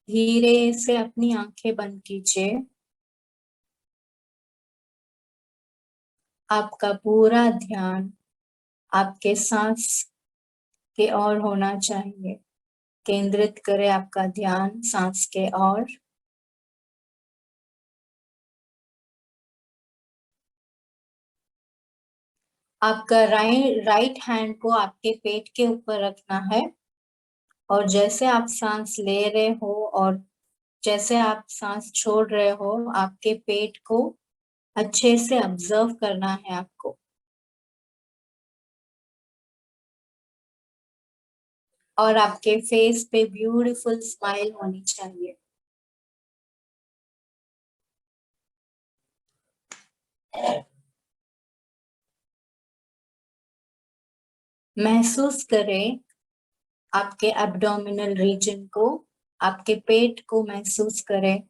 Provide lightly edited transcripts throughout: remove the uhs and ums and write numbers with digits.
धीरे से अपनी आंखें बंद कीजिए। आपका पूरा ध्यान आपके सांस के ओर होना चाहिए। केंद्रित करें आपका ध्यान सांस के ओर। आपका राइट हैंड को आपके पेट के ऊपर रखना है, और जैसे आप सांस ले रहे हो और जैसे आप सांस छोड़ रहे हो, आपके पेट को अच्छे से ऑब्जर्व करना है आपको। और आपके फेस पे ब्यूटीफुल स्माइल होनी चाहिए। महसूस करें आपके एब्डोमिनल रीजन को, आपके पेट को महसूस करें।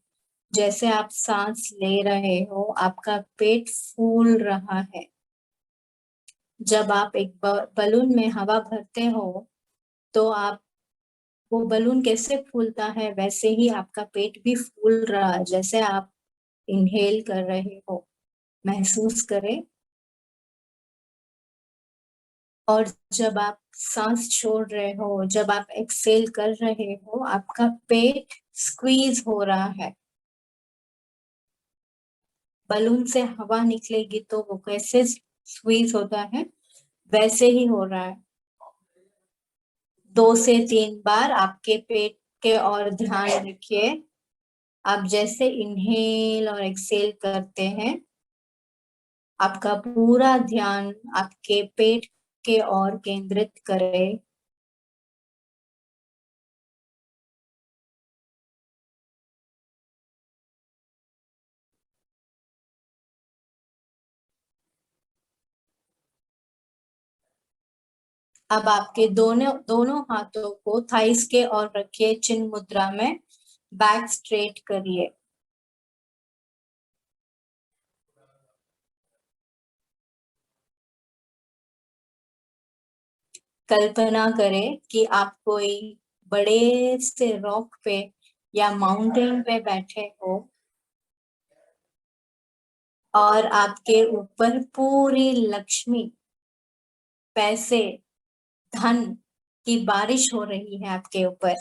जैसे आप सांस ले रहे हो, आपका पेट फूल रहा है। जब आप एक बलून में हवा भरते हो, तो आप वो बलून कैसे फूलता है, वैसे ही आपका पेट भी फूल रहा है, जैसे आप इनहेल कर रहे हो। महसूस करें। और जब आप सांस छोड़ रहे हो, जब आप एक्सेल कर रहे हो, आपका पेट स्क्वीज हो रहा है। बलून से हवा निकलेगी तो वो कैसे स्क्वीज होता है, वैसे ही हो रहा है। 2 से 3 बार आपके पेट के और ध्यान रखिए। आप जैसे इनहेल और एक्सेल करते हैं, आपका पूरा ध्यान आपके पेट के ओर केंद्रित करें। अब आपके दोनों दोनों हाथों को थाइस के ओर रखिए, चिन्ह मुद्रा में। बैक स्ट्रेट करिए। कल्पना करें कि आप कोई बड़े से रॉक पे या माउंटेन पे बैठे हो, और आपके ऊपर पूरी लक्ष्मी, पैसे, धन की बारिश हो रही है आपके ऊपर।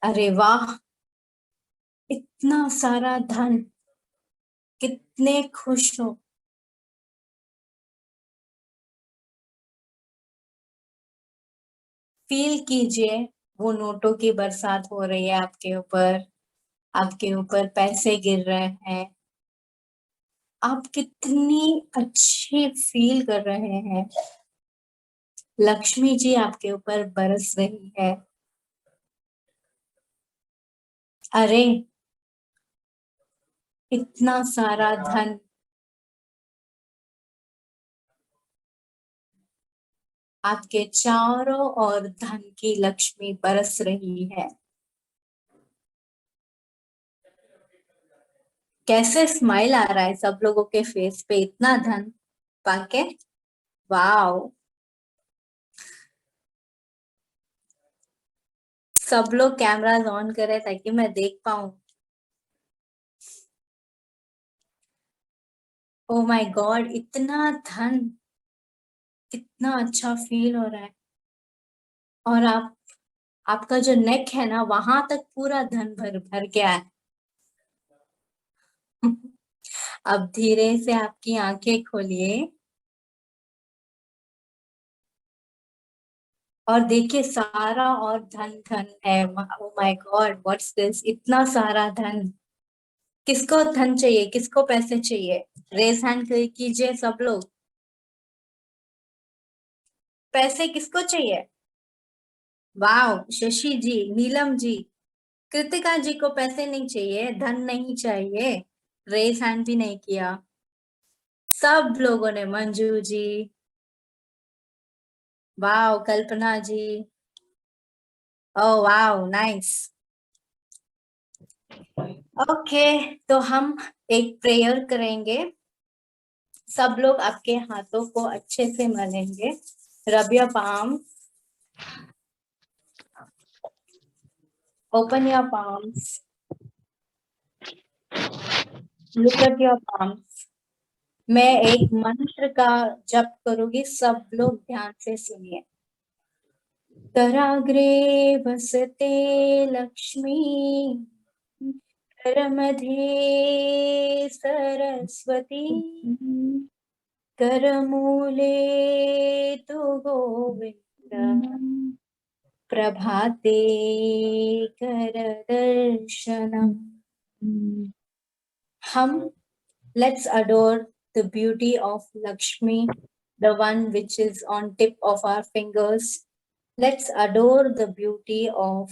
अरे वाह, इतना सारा धन, कितने खुश हो। फील कीजिए, वो नोटों की बरसात हो रही है आपके ऊपर। आपके ऊपर पैसे गिर रहे हैं। आप कितनी अच्छी फील कर रहे हैं। लक्ष्मी जी आपके ऊपर बरस रही है। अरे, इतना सारा धन आपके चारों ओर, धन की लक्ष्मी बरस रही है। कैसे स्माइल आ रहा है सब लोगों के फेस पे इतना धन पाके। वाओ। सब लोग कैमरास ऑन करें ताकि मैं देख पाऊं। ओ माय गॉड, इतना धन, कितना अच्छा फील हो रहा है। और आपका जो नेक है ना, वहां तक पूरा धन भर भर गया है। अब धीरे से आपकी आंखें खोलिए, और देखिए सारा और धन धन है। ओ माय गॉड, व्हाट्स दिस, इतना सारा धन। किसको धन चाहिए, किसको पैसे चाहिए? रेस हैंड कीजिए सब लोग। पैसे किसको चाहिए? वाह, शशि जी, नीलम जी, कृतिका जी को पैसे नहीं चाहिए, धन नहीं चाहिए। रेस हैंड भी नहीं किया सब लोगों ने। मंजू जी, वाह, कल्पना जी, ओ वाह, नाइस। ओके, तो हम एक प्रेयर करेंगे। सब लोग आपके हाथों को अच्छे से मलेंगे। Rub your palm, Open your palms. Look at your palms. मैं एक मंत्र का जप करूंगी, सब लोग ध्यान से सुनिए। कराग्रे वसते लक्ष्मी, करमध्ये सरस्वती, करमूले तु गोविंद, प्रभाते करदर्शनम। हम let's adore the beauty of Lakshmi, the one which is on tip of our fingers. Let's adore the beauty of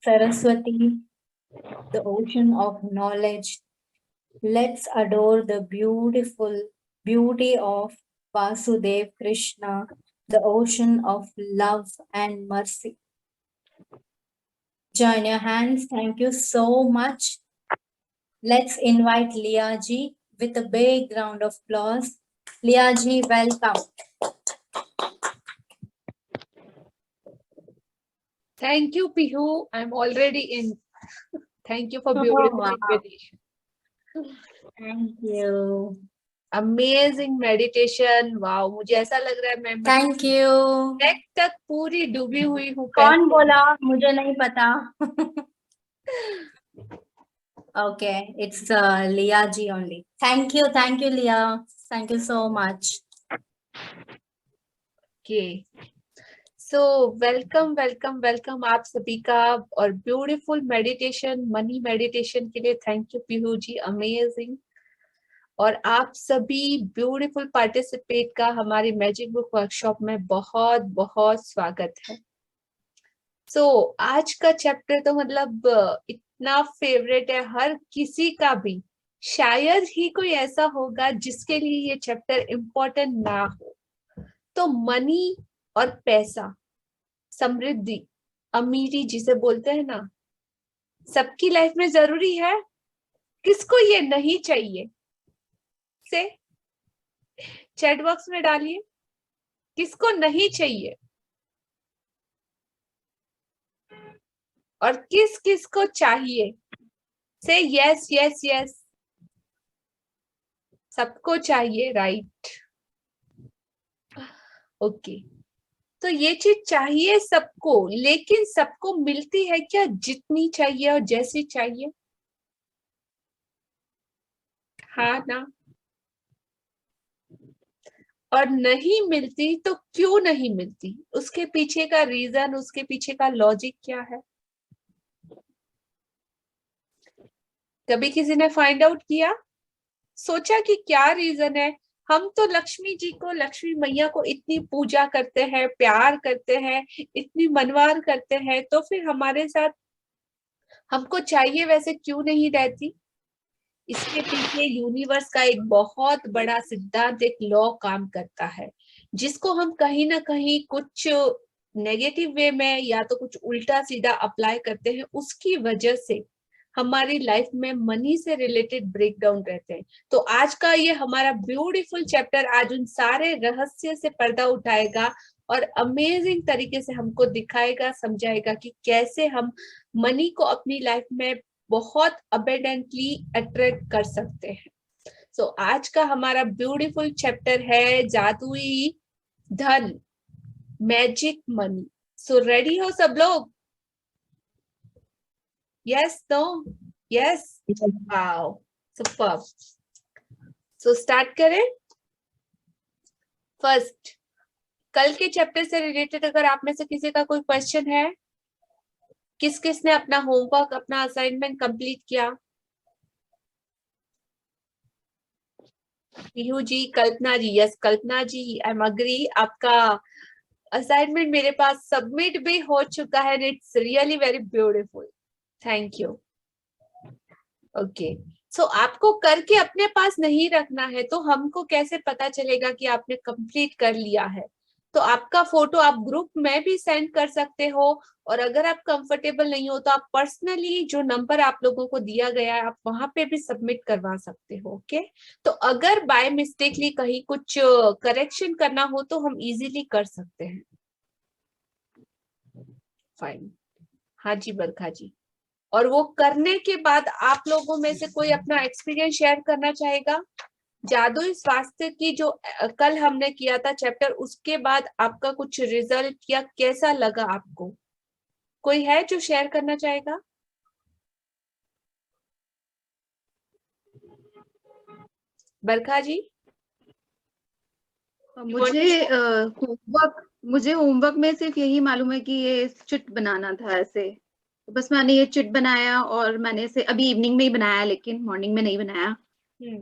Saraswati, the ocean of knowledge. Let's adore the beautiful beauty of Vasudev Krishna, the ocean of love and mercy. Join your hands. Thank you so much. Let's invite Leah ji with a big round of applause. Leah ji, welcome. Thank you, Pihu. I'm already in. Thank you for beautiful invitation. Thank you. Amazing meditation. Wow, मुझे ऐसा लग रहा है मैं Thank you. नेक तक पूरी डूबी हुई हूँ। कौन बोला? मुझे नहीं पता. Okay, it's Leah ji only. Thank you, Leah. Thank you so much. Okay. So welcome आप सभी का, और ब्यूटीफुल मेडिटेशन, मनी मेडिटेशन के लिए thank you Peehu ji, amazing. और आप सभी ब्यूटीफुल पार्टिसिपेट का हमारी मैजिक बुक वर्कशॉप में बहुत बहुत स्वागत है। सो आज का चैप्टर तो मतलब इतना फेवरेट है हर किसी का भी, शायद ही कोई ऐसा होगा जिसके लिए ये चैप्टर इम्पोर्टेंट ना हो। तो मनी और पैसा, समृद्धि, अमीरी जिसे बोलते हैं ना, सबकी लाइफ में जरूरी है। किसको ये नहीं चाहिए से चैट बॉक्स में डालिए, किसको नहीं चाहिए और किस किस को चाहिए। से यस यस यस, सबको चाहिए, राइट? ओके, तो ये चीज चाहिए सबको, लेकिन सबको मिलती है क्या जितनी चाहिए और जैसी चाहिए? हाँ ना? और नहीं मिलती तो क्यों नहीं मिलती? उसके पीछे का रीजन, उसके पीछे का लॉजिक क्या है? कभी किसी ने फाइंड आउट किया, सोचा कि क्या रीजन है? हम तो लक्ष्मी जी को, लक्ष्मी मैया को इतनी पूजा करते हैं, प्यार करते हैं, इतनी मनवार करते हैं, तो फिर हमारे साथ हमको चाहिए वैसे क्यों नहीं रहती? इसके पीछे यूनिवर्स का एक बहुत बड़ा सिद्धांत, एक लॉ काम करता है, जिसको हम कहीं ना कहीं कुछ नेगेटिव वे में या तो कुछ उल्टा सीधा अप्लाई करते हैं। उसकी वजह से हमारी लाइफ में मनी से रिलेटेड ब्रेकडाउन रहते हैं। तो आज का ये हमारा ब्यूटीफुल चैप्टर आज उन सारे रहस्य से पर्दा उठाएगा और अमेजिंग तरीके से हमको दिखाएगा, समझाएगा कि कैसे हम मनी को अपनी लाइफ में बहुत अबेडेंटली अट्रैक्ट कर सकते हैं। सो आज का हमारा ब्यूटीफुल चैप्टर है जादुई धन, मैजिक मनी। सो रेडी हो सब लोग? Yes, no, yes, wow, superb. So start करें। फर्स्ट, कल के चैप्टर से रिलेटेड अगर आप में से किसी का कोई क्वेश्चन है, किस किस ने अपना होमवर्क, अपना असाइनमेंट कंप्लीट किया? Peehu ji, Kalpana ji, yes Kalpana ji, I am agree, आपका असाइनमेंट मेरे पास सबमिट भी हो चुका है। It's really very beautiful, thank you. Okay, so आपको करके अपने पास नहीं रखना है, तो हमको कैसे पता चलेगा कि आपने कंप्लीट कर लिया है? तो आपका फोटो आप ग्रुप में भी सेंड कर सकते हो, और अगर आप कंफर्टेबल नहीं हो तो आप पर्सनली जो नंबर आप लोगों को दिया गया है आप वहां पे भी सबमिट करवा सकते हो। ओके, तो अगर बाय मिस्टेकली कहीं कुछ करेक्शन करना हो तो हम इजीली कर सकते हैं। फाइन, हाँ जी बरखा जी। और वो करने के बाद आप लोगों में से कोई अपना एक्सपीरियंस शेयर करना चाहेगा? जादुई स्वास्थ्य की जो कल हमने किया था चैप्टर, उसके बाद आपका कुछ रिजल्ट या कैसा लगा आपको? कोई है जो शेयर करना चाहेगा? बरखा जी। मुझे होमवर्क में सिर्फ यही मालूम है कि ये चिट बनाना था ऐसे, तो बस मैंने ये चिट बनाया और मैंने इसे अभी इवनिंग में ही बनाया, लेकिन मॉर्निंग में नहीं बनाया,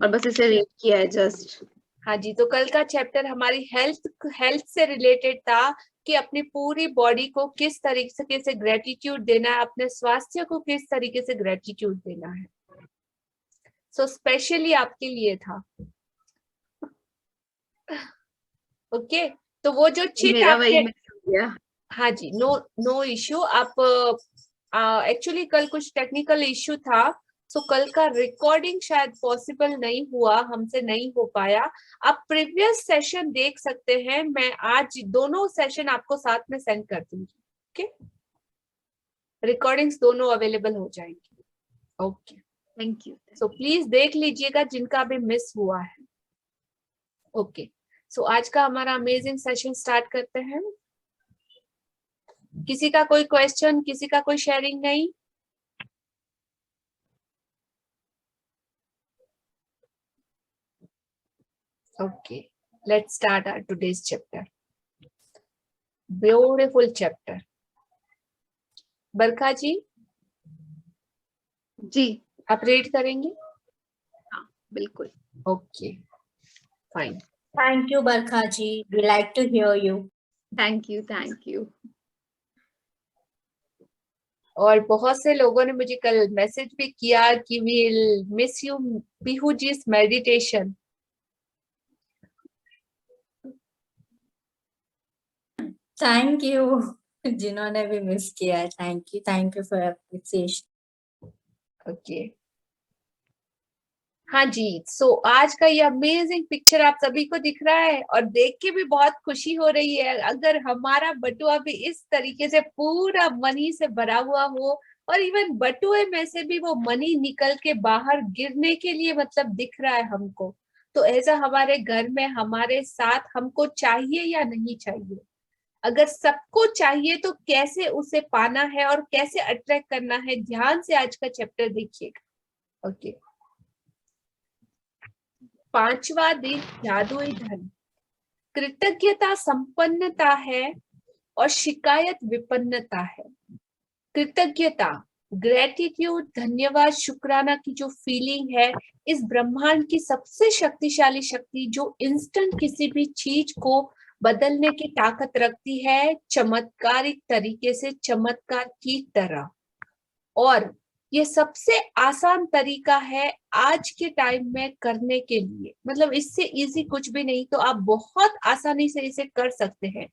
और बस इसे रीड किया है जस्ट। हाँ जी, तो कल का चैप्टर हमारी हेल्थ से रिलेटेड था कि अपनी पूरी बॉडी को किस तरीके से ग्रेटिट्यूड देना है, अपने स्वास्थ्य को किस तरीके से ग्रेटिट्यूड देना है। सो स्पेशली आपके लिए था। ओके, तो वो जो चिट मेरा वही आपके, मिस हो गया। हाँ जी, नो इश्यू। आप एक्चुअली कल कुछ टेक्निकल इश्यू था, सो कल का रिकॉर्डिंग शायद पॉसिबल नहीं हुआ, हमसे नहीं हो पाया। आप प्रीवियस सेशन देख सकते हैं, मैं आज दोनों सेशन आपको साथ में सेंड कर दूंगी। ओके, रिकॉर्डिंग्स दोनों अवेलेबल हो जाएंगी। Okay, thank you. So please देख लीजिएगा जिनका भी मिस हुआ है। ओके, सो आज का हमारा अमेजिंग सेशन स्टार्ट करते हैं। किसी का कोई क्वेश्चन, किसी का कोई शेयरिंग नहीं? Okay, let's start our today's chapter. Beautiful chapter. बरखा जी आप रीड करेंगे? हाँ बिल्कुल। Okay fine. Thank you, Barkha ji. We like to hear you. Thank you. और बहुत से लोगों ने मुझे कल मैसेज भी किया कि we'll miss you Peehu ji meditation. Thank you. जिन्होंने भी मिस किया है, thank you for appreciation. Okay हाँ जी, सो आज का ये अमेजिंग पिक्चर आप सभी को दिख रहा है और देख के भी बहुत खुशी हो रही है। अगर हमारा बटुआ भी इस तरीके से पूरा मनी से भरा हुआ हो और इवन बटुए में से भी वो मनी निकल के बाहर गिरने के लिए मतलब दिख रहा है हमको, तो ऐसा हमारे घर में हमारे साथ हमको चाहिए या नहीं चाहिए? अगर सबको चाहिए तो कैसे उसे पाना है और कैसे अट्रैक्ट करना है, ध्यान से आज का चैप्टर देखिएगा। ओके, पांचवा दिन जादुई धन। कृतज्ञता संपन्नता है और शिकायत विपन्नता है। कृतज्ञता, ग्रेटिट्यूड, धन्यवाद, शुक्राना की जो फीलिंग है, इस ब्रह्मांड की सबसे शक्तिशाली शक्ति जो इंस्टेंट किसी भी चीज को बदलने की ताकत रखती है, चमत्कारिक तरीके से, चमत्कार की तरह। और ये सबसे आसान तरीका है आज के टाइम में करने के लिए, मतलब इससे इजी कुछ भी नहीं, तो आप बहुत आसानी से इसे कर सकते हैं।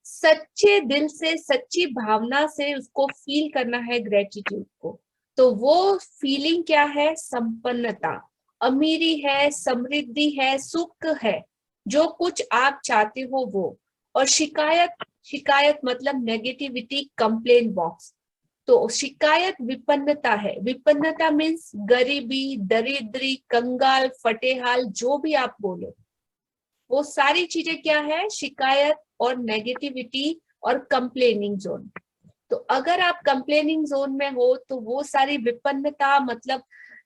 सच्चे दिल से, सच्ची भावना से उसको फील करना है ग्रेटिट्यूड को। तो वो फीलिंग क्या है? संपन्नता, अमीरी है, समृद्धि है, सुख है, जो कुछ आप चाहते हो वो। और शिकायत मतलब नेगेटिविटी, कंप्लेन बॉक्स। तो शिकायत विपन्नता है। विपन्नता मीन्स गरीबी, दरिद्री, कंगाल, फटेहाल, जो भी आप बोलो, वो सारी चीजें क्या है? शिकायत और नेगेटिविटी और कंप्लेनिंग जोन। तो अगर आप कंप्लेनिंग जोन में हो तो वो सारी विपन्नता मतलब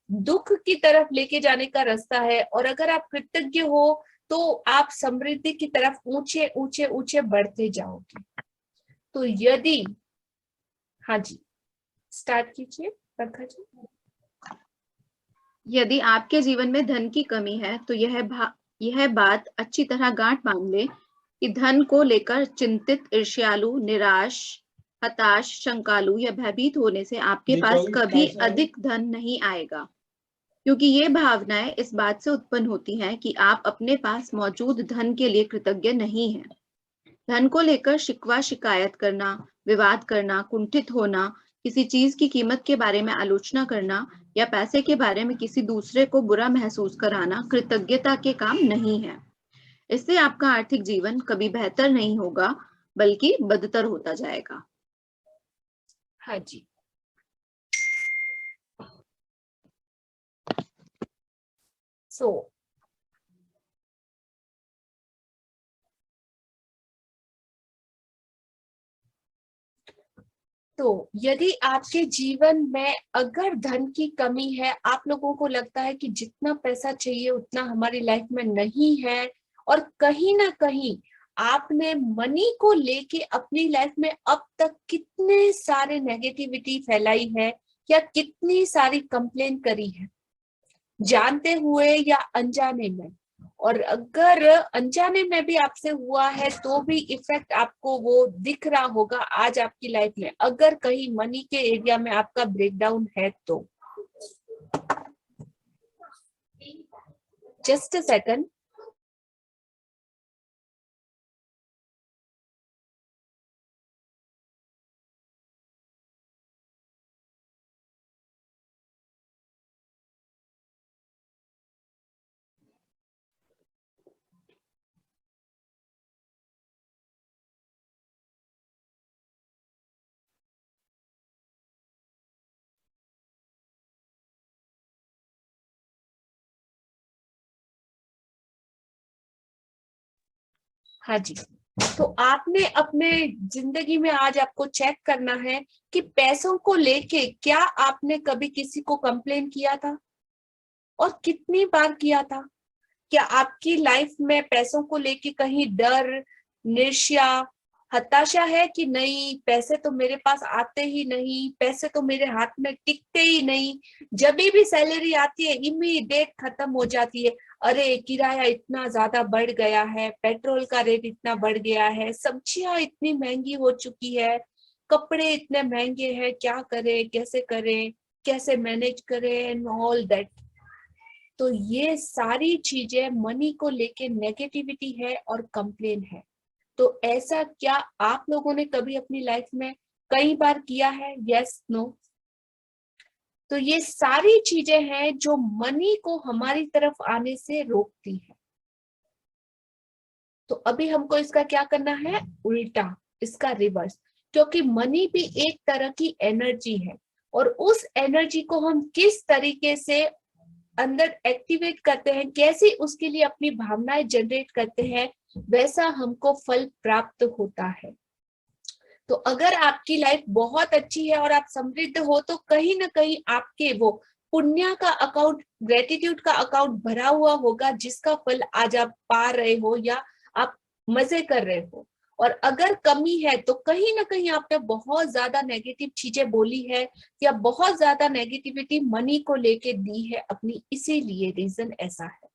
दुख की तरफ लेके जाने का रास्ता है। और अगर आप कृतज्ञ हो तो आप समृद्धि की तरफ ऊंचे ऊंचे ऊंचे बढ़ते जाओगे। तो यदि, हाँ जी स्टार्ट कीजिए बरखा जी। यदि आपके जीवन में धन की कमी है तो यह बात अच्छी तरह गांठ बांध ले कि धन को लेकर चिंतित, ईर्ष्यालु, निराश, हताश, शंकालु या भयभीत होने से आपके पास कभी अधिक धन नहीं आएगा, क्योंकि ये भावनाएं इस बात से उत्पन्न होती हैं कि आप अपने पास मौजूद धन के लिए कृतज्ञ नहीं हैं। धन को लेकर शिकवा, शिकायत करना, विवाद करना, कुंठित होना, किसी चीज की कीमत के बारे में आलोचना करना या पैसे के बारे में किसी दूसरे को बुरा महसूस कराना कृतज्ञता के काम नहीं है। इससे आपका आर्थिक जीवन कभी बेहतर नहीं होगा, बल्कि बदतर होता जाएगा। हाँ जी, तो यदि आपके जीवन में अगर धन की कमी है, आप लोगों को लगता है कि जितना पैसा चाहिए उतना हमारी लाइफ में नहीं है, और कहीं ना कहीं आपने मनी को लेके अपनी लाइफ में अब तक कितने सारे नेगेटिविटी फैलाई है या कितनी सारी कंप्लेन करी है, जानते हुए या अनजाने में, और अगर अनजाने में भी आपसे हुआ है तो भी इफेक्ट आपको वो दिख रहा होगा आज आपकी लाइफ में, अगर कहीं मनी के एरिया में आपका ब्रेकडाउन है तो। Just a second. हाँ जी, तो आपने अपने जिंदगी में आज आपको चेक करना है कि पैसों को लेके क्या आपने कभी किसी को कंप्लेन किया था और कितनी बार किया था। क्या आपकी लाइफ में पैसों को लेके कहीं डर, निराशा, हताशा है कि नहीं, पैसे तो मेरे पास आते ही नहीं, पैसे तो मेरे हाथ में टिकते ही नहीं, जब भी सैलरी आती है इमीडिएट खत्म हो जाती है, अरे किराया इतना ज्यादा बढ़ गया है, पेट्रोल का रेट इतना बढ़ गया है, सब्जियां इतनी महंगी हो चुकी है, कपड़े इतने महंगे हैं, क्या करें, कैसे मैनेज करें एंड ऑल दैट। तो ये सारी चीजें मनी को लेके नेगेटिविटी है और कंप्लेन है। तो ऐसा क्या आप लोगों ने कभी अपनी लाइफ में कई बार किया है? Yes, no? तो ये सारी चीजें हैं जो मनी को हमारी तरफ आने से रोकती है। तो अभी हमको इसका क्या करना है? उल्टा, इसका रिवर्स, क्योंकि मनी भी एक तरह की एनर्जी है, और उस एनर्जी को हम किस तरीके से अंदर एक्टिवेट करते हैं, कैसे उसके लिए अपनी भावनाएं जनरेट करते हैं, वैसा हमको फल प्राप्त होता है। तो अगर आपकी लाइफ बहुत अच्छी है और आप समृद्ध हो, तो कहीं ना कहीं आपके वो पुण्य का अकाउंट, ग्रेटिट्यूड का अकाउंट भरा हुआ होगा, जिसका फल आज आप पा रहे हो या आप मजे कर रहे हो। और अगर कमी है तो कहीं ना कहीं आपने बहुत ज्यादा नेगेटिव चीजें बोली है या बहुत ज्यादा नेगेटिविटी मनी को लेके दी है अपनी, इसीलिए रीजन ऐसा है।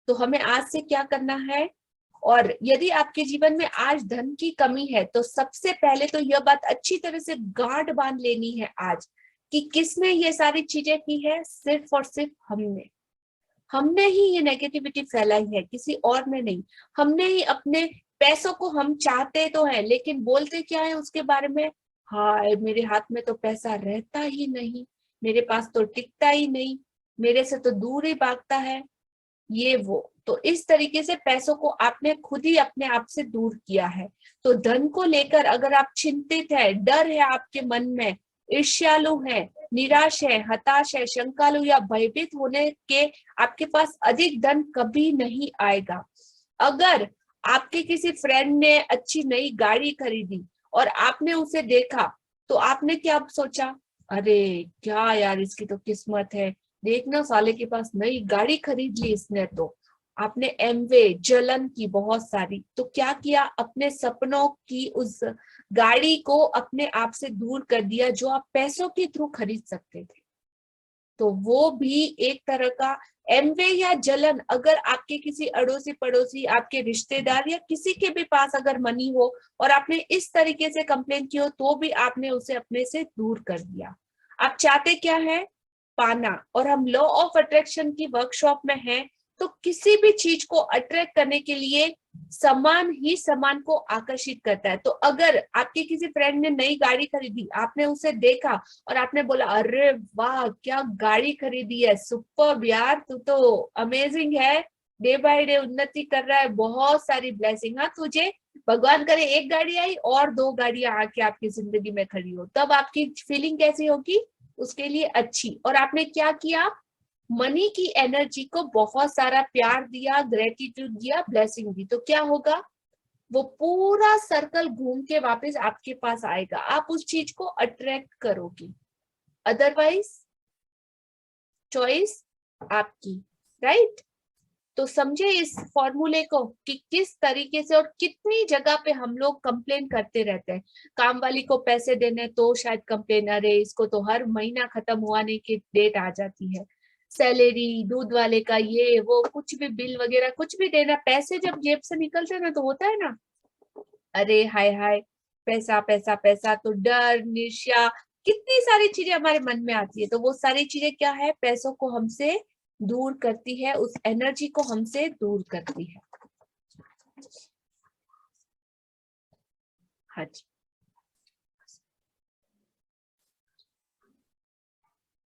तो हमें आज से क्या करना है? और यदि आपके जीवन में आज धन की कमी है तो सबसे पहले तो यह बात अच्छी तरह से गांठ बांध लेनी है आज, कि किसने ये सारी चीजें की है? सिर्फ और सिर्फ हमने ही ये नेगेटिविटी फैलाई है, किसी और ने नहीं। हमने ही अपने पैसों को, हम चाहते तो है लेकिन बोलते क्या है उसके बारे में? हाय, मेरे हाथ में तो पैसा रहता ही नहीं, मेरे पास तो टिकता ही नहीं, मेरे से तो दूर ही भागता है, ये वो। तो इस तरीके से पैसों को आपने खुद ही अपने आप से दूर किया है। तो धन को लेकर अगर आप चिंतित है, डर है आपके मन में, ईर्ष्यालु है, निराश है, हताश है, शंकालु या भयभीत होने के आपके पास अधिक धन कभी नहीं आएगा। अगर आपके किसी फ्रेंड ने अच्छी नई गाड़ी खरीदी और आपने उसे देखा, तो आपने क्या सोचा? अरे क्या यार, इसकी तो किस्मत है, देखना साले के पास नई गाड़ी खरीद ली इसने। तो आपने एमवे जलन की बहुत सारी, तो क्या किया? अपने सपनों की उस गाड़ी को अपने आप से दूर कर दिया जो आप पैसों के थ्रू खरीद सकते थे। तो वो भी एक तरह का एमवे या जलन। अगर आपके किसी अड़ोसी पड़ोसी, आपके रिश्तेदार या किसी के भी पास अगर मनी हो और आपने इस तरीके से कंप्लेन की हो, तो भी आपने उसे अपने से दूर कर दिया। आप चाहते क्या है? पाना। और हम लॉ ऑफ अट्रैक्शन की वर्कशॉप में हैं, तो किसी भी चीज को अट्रैक्ट करने के लिए समान ही समान को आकर्षित करता है। तो अगर आपके किसी फ्रेंड ने नई गाड़ी खरीदी, आपने उसे देखा और आपने बोला अरे वाह क्या गाड़ी खरीदी है, सुपर यार, तू तो अमेजिंग है, डे बाय डे उन्नति कर रहा है, बहुत सारी ब्लेसिंग। हाँ, तुझे भगवान करे एक गाड़ी आई और 2 गाड़ियां आके आपकी जिंदगी में खड़ी हो, तब आपकी फीलिंग कैसी होगी? उसके लिए अच्छी। और आपने क्या किया? मनी की एनर्जी को बहुत सारा प्यार दिया, ग्रेटिट्यूड दिया, ब्लेसिंग दी, तो क्या होगा? वो पूरा सर्कल घूम के वापस आपके पास आएगा, आप उस चीज को अट्रैक्ट करोगी। अदरवाइज चॉइस आपकी, राइट? तो समझे इस फॉर्मूले को कि किस तरीके से और कितनी जगह पे हम लोग कंप्लेन करते रहते हैं। काम वाली को पैसे देने तो शायद कंप्लेन, अरे इसको तो हर महीना खत्म होने की डेट आ जाती है, सैलरी, दूध वाले का ये वो, कुछ भी बिल वगैरह कुछ भी देना, पैसे जब जेब से निकलते हैं ना तो होता है ना, अरे हाय हाय, पैसा पैसा पैसा, तो डर, निराशा, कितनी सारी चीजें हमारे मन में आती है। तो वो सारी चीजें क्या है? पैसों को हमसे दूर करती है, उस एनर्जी को हमसे दूर करती है। हाँ जी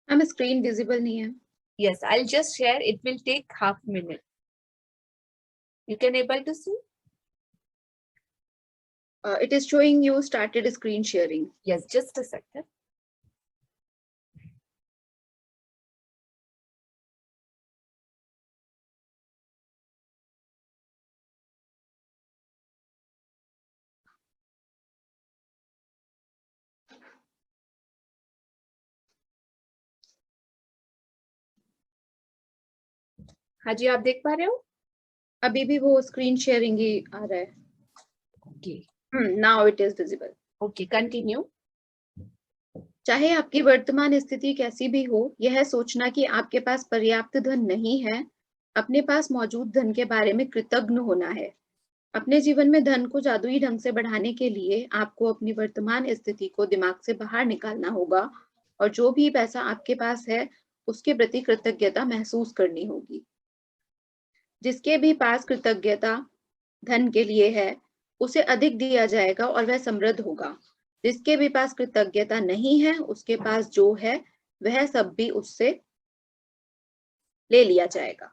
मैम, स्क्रीन विजिबल नहीं है। yes, I'll just share, it will take half minute. You can able to see? It is showing you started screen sharing. Yes, just a second. हाँ जी, आप देख पा रहे हो? अभी भी वो स्क्रीन शेयरिंग ही आ रहा है। Okay. Now it is visible. Okay, continue. चाहे आपकी वर्तमान स्थिति कैसी भी हो, यह सोचना कि आपके पास पर्याप्त धन नहीं है, अपने पास मौजूद धन के बारे में कृतज्ञ होना है। अपने जीवन में धन को जादुई ढंग से बढ़ाने के लिए आपको अपनी वर्तमान स्थिति को दिमाग से बाहर निकालना होगा और जो भी पैसा आपके पास है उसके प्रति कृतज्ञता महसूस करनी होगी। जिसके भी पास कृतज्ञता धन के लिए है, उसे अधिक दिया जाएगा और वह समृद्ध होगा। जिसके भी पास कृतज्ञता नहीं है, उसके पास जो है वह सब भी उससे ले लिया जाएगा।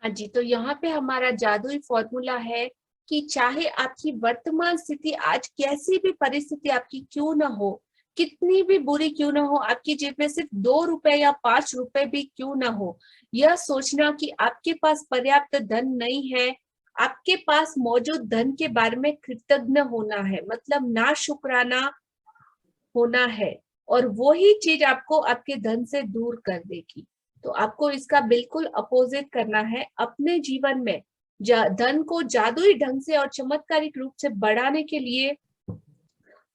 हाँ जी, तो यहाँ पे हमारा जादुई फॉर्मूला है कि चाहे आपकी वर्तमान स्थिति आज कैसी भी परिस्थिति आपकी क्यों ना हो, कितनी भी बुरी क्यों ना हो, आपकी जेब में सिर्फ 2 रुपए या 5 रुपए भी क्यों ना हो, यह सोचना कि आपके पास पर्याप्त धन नहीं है, आपके पास मौजूद धन के बारे में कृतज्ञ होना है, मतलब ना शुक्राना होना है, और वो ही चीज आपको आपके धन से दूर कर देगी। तो आपको इसका बिल्कुल अपोजिट करना है। अपने जीवन में धन को जादुई ढंग से और चमत्कारिक रूप से बढ़ाने के लिए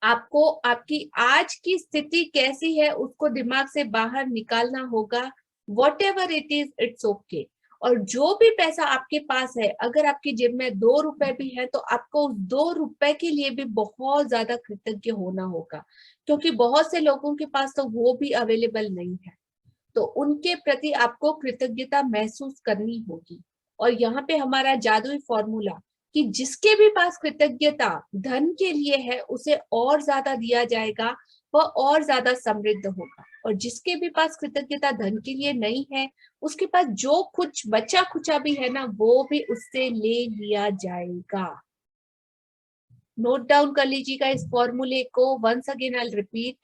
आपको आपकी आज की स्थिति कैसी है उसको दिमाग से बाहर निकालना होगा। Whatever it is, it's okay. और जो भी पैसा आपके पास है, अगर आपकी जेब में 2 रुपए भी है तो आपको उस 2 रुपए के लिए भी बहुत ज्यादा कृतज्ञ होना होगा, क्योंकि बहुत से लोगों के पास तो वो भी अवेलेबल नहीं है। तो उनके प्रति आपको कृतज्ञता महसूस करनी होगी। और यहाँ पे हमारा जादुई फॉर्मूला कि जिसके भी पास कृतज्ञता धन के लिए है उसे और ज्यादा दिया जाएगा, वह और ज्यादा समृद्ध होगा। और जिसके भी पास कृतज्ञता धन के लिए नहीं है, उसके पास जो कुछ बचा खुचा भी है ना, वो भी उससे ले लिया जाएगा। नोट डाउन कर लीजिएगा इस फॉर्मूले को। वंस अगेन आई रिपीट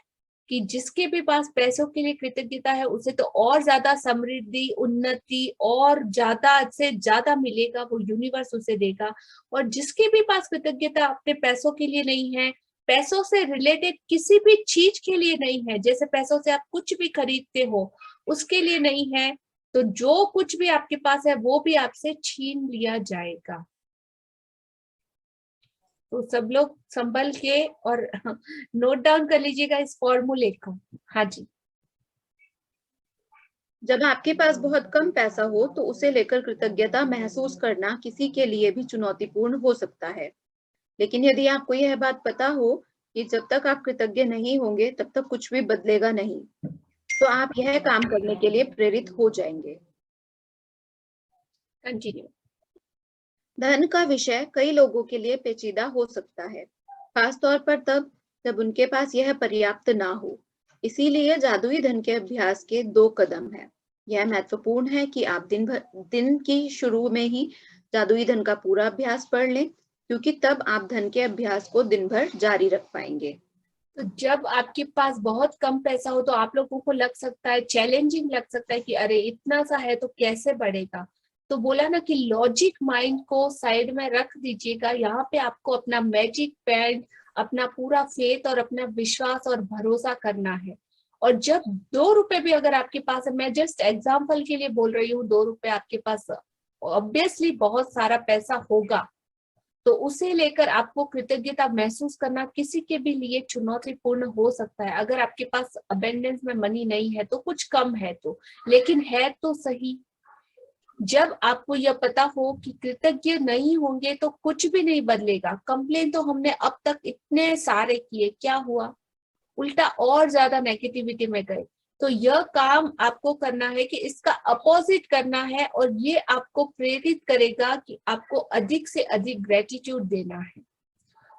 कि जिसके भी पास पैसों के लिए कृतज्ञता है उसे तो और ज्यादा समृद्धि, उन्नति और ज्यादा से ज्यादा मिलेगा, वो यूनिवर्स उसे देगा। और जिसके भी पास कृतज्ञता अपने पैसों के लिए नहीं है, पैसों से रिलेटेड किसी भी चीज के लिए नहीं है, जैसे पैसों से आप कुछ भी खरीदते हो उसके लिए नहीं है, तो जो कुछ भी आपके पास है वो भी आपसे छीन लिया जाएगा। तो सब लोग संभल के और नोट डाउन कर लीजिएगा इस फॉर्मूले को। हाँ जी। जब आपके पास बहुत कम पैसा हो तो उसे लेकर कृतज्ञता महसूस करना किसी के लिए भी चुनौतीपूर्ण हो सकता है, लेकिन यदि आपको यह बात पता हो कि जब तक आप कृतज्ञ नहीं होंगे तब तक कुछ भी बदलेगा नहीं, तो आप यह काम करने के लिए प्रेरित हो जाएंगे। कंटिन्यू। धन का विषय कई लोगों के लिए पेचीदा हो सकता है, खासतौर पर तब जब उनके पास यह पर्याप्त ना हो। इसीलिए जादुई धन के अभ्यास के 2 कदम हैं। यह महत्वपूर्ण है कि आप दिन की शुरू में ही जादुई धन का पूरा अभ्यास पढ़ लें, क्योंकि तब आप धन के अभ्यास को दिन भर जारी रख पाएंगे। तो जब आपके पास बहुत कम पैसा हो तो आप लोगों को लग सकता है, चैलेंजिंग लग सकता है कि अरे इतना सा है तो कैसे बढ़ेगा। तो बोला ना कि लॉजिक माइंड को साइड में रख दीजिएगा, यहाँ पे आपको अपना मैजिक पेन, अपना पूरा फेथ और अपना विश्वास और भरोसा करना है। और जब 2 रुपए भी अगर आपके पास है, मैं जस्ट एग्जाम्पल के लिए बोल रही हूँ, 2 रुपए आपके पास ऑब्वियसली बहुत सारा पैसा होगा, तो उसे लेकर आपको कृतज्ञता महसूस करना किसी के भी लिए चुनौतीपूर्ण हो सकता है। अगर आपके पास अबेंडेंस में मनी नहीं है तो कुछ कम है तो, लेकिन है तो सही। जब आपको यह पता हो कि कृतज्ञ नहीं होंगे तो कुछ भी नहीं बदलेगा। कंप्लेन तो हमने अब तक इतने सारे किए, क्या हुआ? उल्टा और ज्यादा नेगेटिविटी में गए। तो यह काम आपको करना है कि इसका अपोजिट करना है, और ये आपको प्रेरित करेगा कि आपको अधिक से अधिक ग्रेटिट्यूड देना है।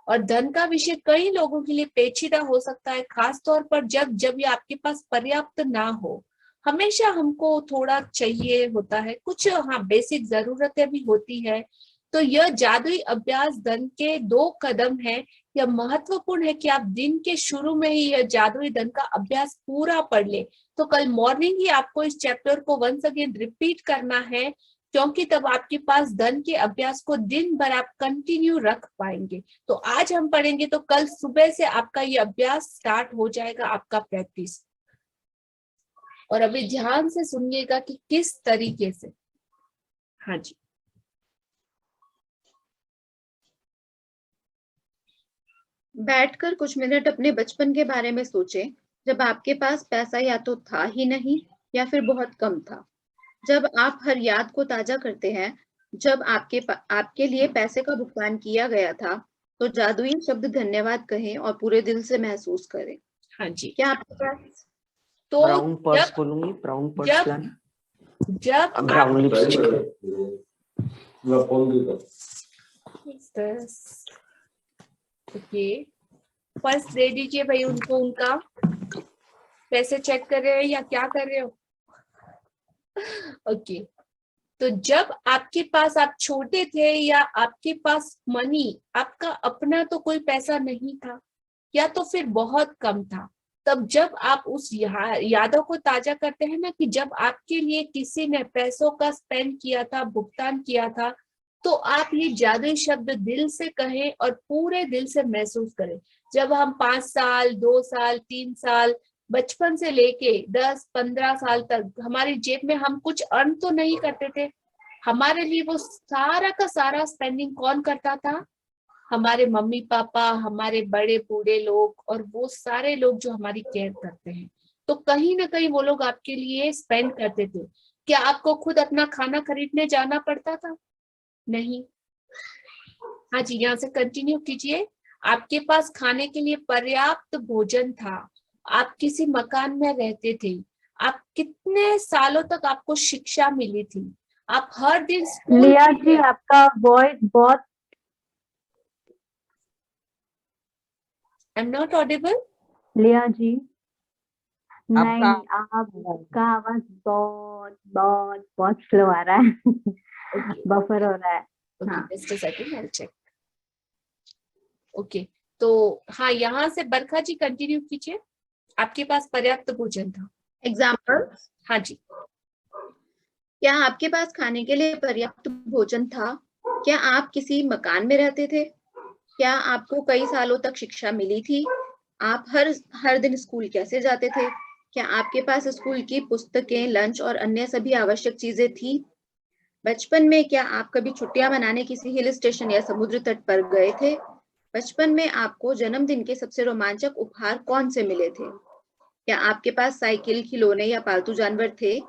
और धन का विषय कई लोगों के लिए पेचीदा हो सकता है, खास तौर पर जब जब ये आपके पास पर्याप्त ना हो। हमेशा हमको थोड़ा चाहिए होता है, कुछ हाँ बेसिक जरूरतें भी होती है। तो यह जादुई अभ्यास धन के 2 कदम है। यह महत्वपूर्ण है कि आप दिन के शुरू में ही यह जादुई धन का अभ्यास पूरा पढ़ ले। तो कल मॉर्निंग ही आपको इस चैप्टर को वंस अगेन रिपीट करना है, क्योंकि तब आपके पास धन के अभ्यास को दिन भर आप कंटिन्यू रख पाएंगे। तो आज हम पढ़ेंगे तो कल सुबह से आपका ये अभ्यास स्टार्ट हो जाएगा, आपका प्रैक्टिस। और अभी ध्यान से सुनिएगा कि किस तरीके से। हाँ जी, बैठकर कुछ मिनट अपने बचपन के बारे में सोचें, जब आपके पास पैसा या तो था ही नहीं या फिर बहुत कम था। जब आप हर याद को ताजा करते हैं, जब आपके लिए पैसे का भुगतान किया गया था, तो जादुई शब्द धन्यवाद कहें और पूरे दिल से महसूस करें। हाँ जी। क्या आपके पास तो ब्राउन पर्स बोलूंगी, ब्राउन पर्स जब लाना, जब ब्राउन लिपस्टिक। ओके, पर्स दे दीजिए भाई उनको, उनका पैसे चेक कर रहे हैं या क्या कर रहे हो? ओके, तो जब आपके पास आप छोटे थे या आपके पास मनी, आपका अपना तो कोई पैसा नहीं था या तो फिर बहुत कम था, तब जब आप उस यादों को ताजा करते हैं ना कि जब आपके लिए किसी ने पैसों का स्पेंड किया था, भुगतान किया था, तो आप ये जादुई शब्द दिल से कहें और पूरे दिल से महसूस करें। जब हम 5 साल, 2 साल, 3 साल, बचपन से लेके 10-15 साल तक हमारी जेब में हम कुछ अर्न तो नहीं करते थे, हमारे लिए वो सारा का सारा स्पेंडिंग कौन करता था? हमारे मम्मी पापा, हमारे बड़े बूढ़े लोग, और वो सारे लोग जो हमारी केयर करते हैं। तो कहीं ना कहीं वो लोग आपके लिए स्पेंड करते थे। क्या आपको खुद अपना खाना खरीदने जाना पड़ता था? नहीं। हाँ जी, यहाँ से कंटिन्यू कीजिए। आपके पास खाने के लिए पर्याप्त भोजन था, आप किसी मकान में रहते थे, आप कितने सालों तक आपको शिक्षा मिली थी, आप हर दिन स्कूल लिया जी, आपका वॉइस बहुत। I am not Audible. लिया जी, नहीं, आपका आपका आवाज बहुत बहुत बहुत स्लो आ रहा है। बफर हो रहा है। हाँ। Just a second, I will check. Okay, तो हाँ, यहाँ से बरखा जी कंटिन्यू कीजिए। आपके पास पर्याप्त भोजन था। एग्जाम्पल? हाँ जी। क्या आपके पास खाने के लिए पर्याप्त भोजन था? क्या आप किसी मकान में रहते थे? क्या आपको कई सालों तक शिक्षा मिली थी? आप हर दिन स्कूल कैसे जाते थे? क्या आपके पास स्कूल की पुस्तकें, लंच और अन्य सभी आवश्यक चीजें थी? बचपन में क्या आप कभी छुट्टियां मनाने किसी हिल स्टेशन या समुद्र तट पर गए थे? बचपन में आपको जन्मदिन के सबसे रोमांचक उपहार कौन से मिले थे? क्या आपके पास साइकिल, खिलौने या पालतू जानवर थे?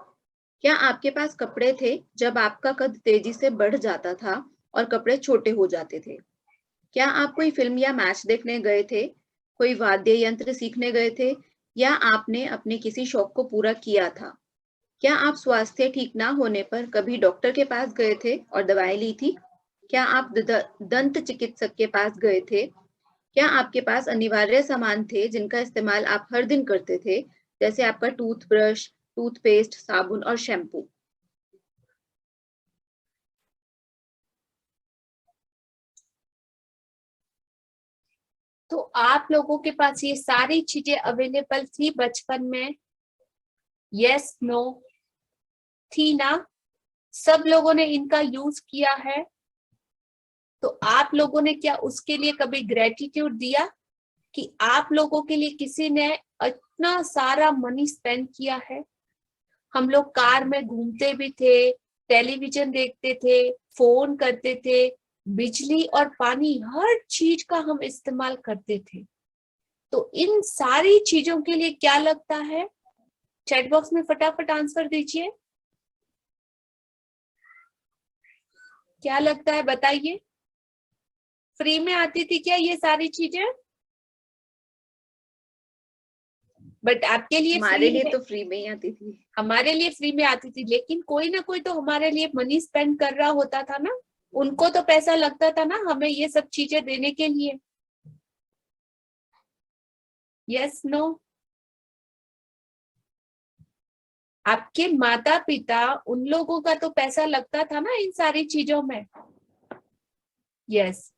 क्या आपके पास कपड़े थे जब आपका कद तेजी से बढ़ जाता था और कपड़े छोटे हो जाते थे? क्या आप कोई फिल्म या मैच देखने गए थे? कोई वाद्य यंत्र सीखने गए थे? या आपने अपने किसी शौक को पूरा किया था? क्या आप स्वास्थ्य ठीक ना होने पर कभी डॉक्टर के पास गए थे और दवाएं ली थी? क्या आप दंत चिकित्सक के पास गए थे? क्या आपके पास अनिवार्य सामान थे जिनका इस्तेमाल आप हर दिन करते थे, जैसे आपका टूथब्रश, टूथपेस्ट, साबुन और शैम्पू? तो आप लोगों के पास ये सारी चीजें अवेलेबल थी बचपन में? यस नो थी ना? सब लोगों ने इनका यूज किया है? तो आप लोगों ने क्या उसके लिए कभी ग्रेटिट्यूड दिया कि आप लोगों के लिए किसी ने इतना सारा मनी स्पेंड किया है? हम लोग कार में घूमते भी थे, टेलीविजन देखते थे, फोन करते थे, बिजली और पानी हर चीज का हम इस्तेमाल करते थे। तो इन सारी चीजों के लिए क्या लगता है? चैट बॉक्स में फटाफट आंसर दीजिए। क्या लगता है बताइए? फ्री में आती थी क्या ये सारी चीजें? बट आपके लिए हमारे लिए फ्री तो फ्री में ही आती थी। हमारे लिए फ्री में आती थी, लेकिन कोई ना कोई तो हमारे लिए मनी स्पेंड कर रहा होता था ना। उनको तो पैसा लगता था ना हमें ये सब चीजें देने के लिए। Yes no? आपके माता पिता उन लोगों का तो पैसा लगता था ना इन सारी चीजों में। यस।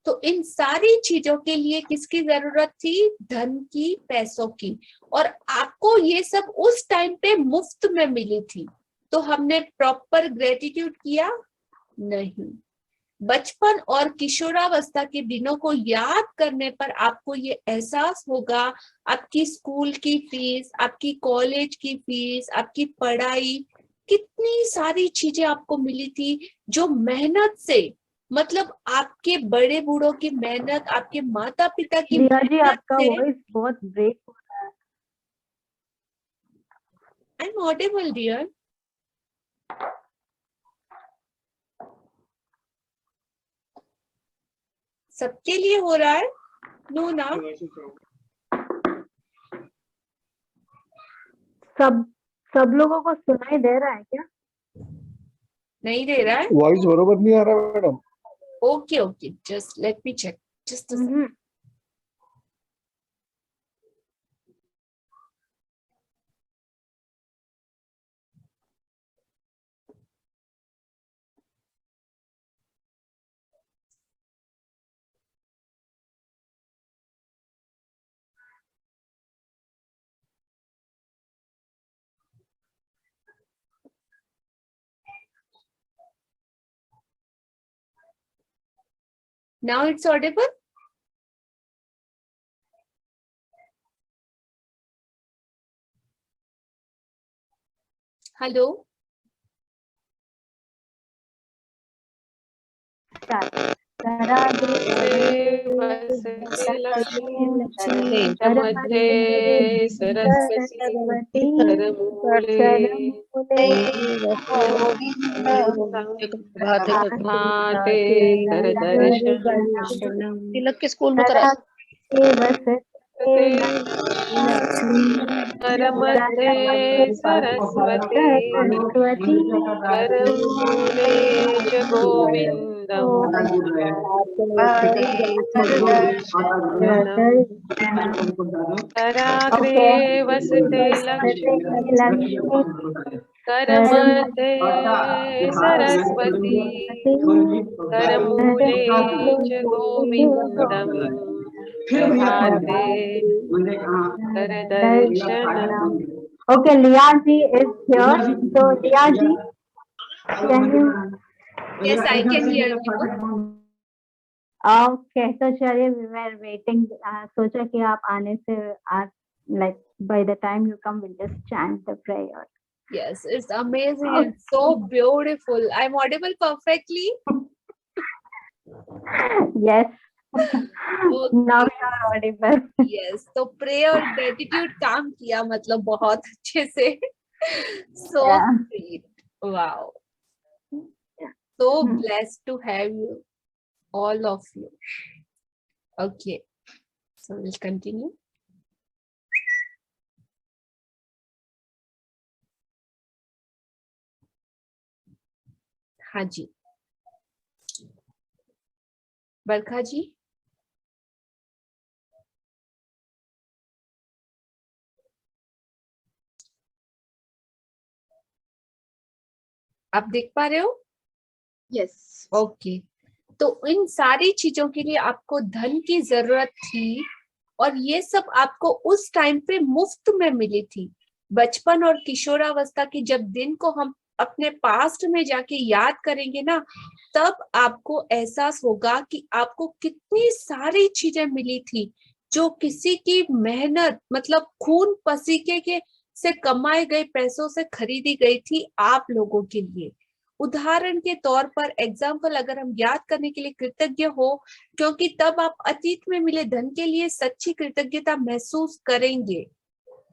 तो इन सारी चीजों के लिए किसकी जरूरत थी? धन की, पैसों की। और आपको ये सब उस टाइम पे मुफ्त में मिली थी, तो हमने प्रॉपर ग्रेटिट्यूड किया? नहीं। बचपन और किशोरावस्था के दिनों को याद करने पर आपको ये एहसास होगा, आपकी स्कूल की फीस, आपकी कॉलेज की फीस, आपकी पढ़ाई, कितनी सारी चीजें आपको मिली थी जो मेहनत से, मतलब आपके बड़े बूढ़ों की मेहनत, आपके माता पिता की रिया जी मेहनत आपका से। वॉइस बहुत ब्रेक हो रहा है। I am audible dear. सबके लिए हो रहा है? नो ना? सब लोगों को सुनाई दे रहा है क्या? नहीं दे रहा है? वॉइस बरोबर नहीं आ रहा madam. Okay okay, just let me check, just a second. Now it's audible? Hello? Tilak के स्कूल में करा करमते सरस्वती करमूले च गोविंदम् कराग्रे वसते लक्ष्मी करमते सरस्वती करमूले च गोविंदम् प्रभाते करदर्शनम्। Okay, Liya ji is here. So Liya ji, can you? Yes, I can hear you. Okay, so चलिए we were waiting. सोचा कि आप आने से आप like by the time you come we'll just chant the prayer. Yes, it's amazing and so beautiful. I'm audible perfectly? Yes. Okay. Now you are audible. Yes, तो pray और gratitude काम किया, मतलब बहुत अच्छे से। So Yeah. sweet. Wow. So blessed to have you, all of you. Okay, so we'll continue. हाँ जी, बरखा जी। आप देख पा रहे हो? यस। ओके, तो इन सारी चीजों के लिए आपको धन की जरूरत थी, और ये सब आपको उस टाइम पे मुफ्त में मिली थी। बचपन और किशोरावस्था की जब दिन को हम अपने पास्ट में जाके याद करेंगे ना, तब आपको एहसास होगा कि आपको कितनी सारी चीजें मिली थी जो किसी की मेहनत, मतलब खून पसीने के से कमाए गए पैसों से खरीदी गई थी आप लोगों के लिए। उदाहरण के तौर पर एग्जाम्पल अगर हम याद करने के लिए कृतज्ञ हो, क्योंकि तब आप अतीत में मिले धन के लिए सच्ची कृतज्ञता महसूस करेंगे।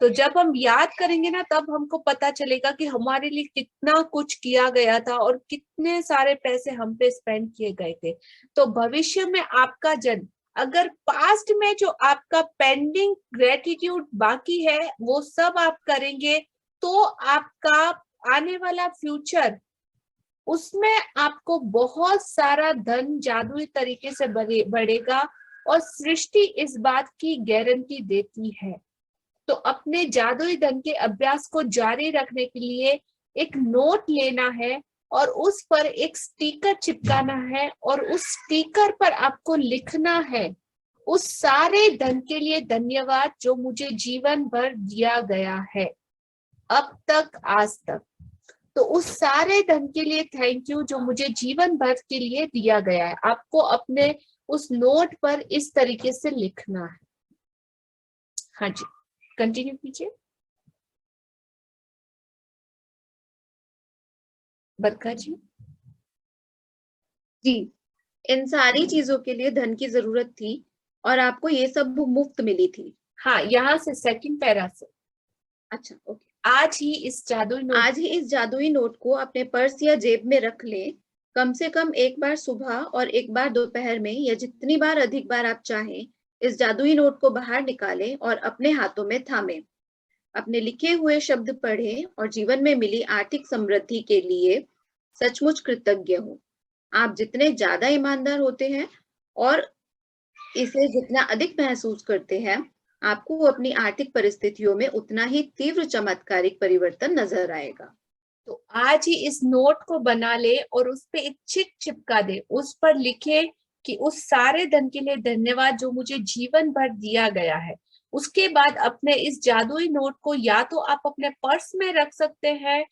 तो जब हम याद करेंगे ना, तब हमको पता चलेगा कि हमारे लिए कितना कुछ किया गया था और कितने सारे पैसे हम पे स्पेंड किए गए थे। तो भविष्य में आपका जन्म, अगर पास्ट में जो आपका पेंडिंग ग्रेटिट्यूड बाकी है वो सब आप करेंगे, तो आपका आने वाला फ्यूचर, उसमें आपको बहुत सारा धन जादुई तरीके से बढ़ेगा। और सृष्टि इस बात की गारंटी देती है। तो अपने जादुई धन के अभ्यास को जारी रखने के लिए एक नोट लेना है और उस पर एक स्टिकर चिपकाना है, और उस स्टिकर पर आपको लिखना है, उस सारे धन के लिए धन्यवाद जो मुझे जीवन भर दिया गया है, अब तक आज तक। तो उस सारे धन के लिए थैंक यू जो मुझे जीवन भर के लिए दिया गया है, आपको अपने उस नोट पर इस तरीके से लिखना है। हाँ जी, कंटिन्यू कीजिए बरखा जी। जी, इन सारी चीजों के लिए धन की जरूरत थी और आपको ये सब मुफ्त मिली थी। हाँ, यहाँ से सेकंड पैरा से। अच्छा, ओके। आज ही इस जादुई नोट को अपने पर्स या जेब में रख ले। कम से कम एक बार सुबह और एक बार दोपहर में, या जितनी बार अधिक बार आप चाहें, इस जादुई नोट को बाहर निकालें और अपने हाथों में थामें। अपने लिखे हुए शब्द पढ़ें और जीवन में मिली आर्थिक समृद्धि के लिए सचमुच कृतज्ञ हो। आप जितने ज्यादा ईमानदार होते हैं और इसे जितना अधिक महसूस करते हैं, आपको अपनी आर्थिक परिस्थितियों में उतना ही तीव्र चमत्कारिक परिवर्तन नजर आएगा। तो आज ही इस नोट को बना ले और उस पे एक चिट चिपका दे, उस पर लिखे कि उस सारे धन के लिए धन्यवाद जो मुझे जीवन भर दिया गया है। उसके बाद अपने इस जादुई नोट को या तो आप अपने पर्स में रख सकते हैं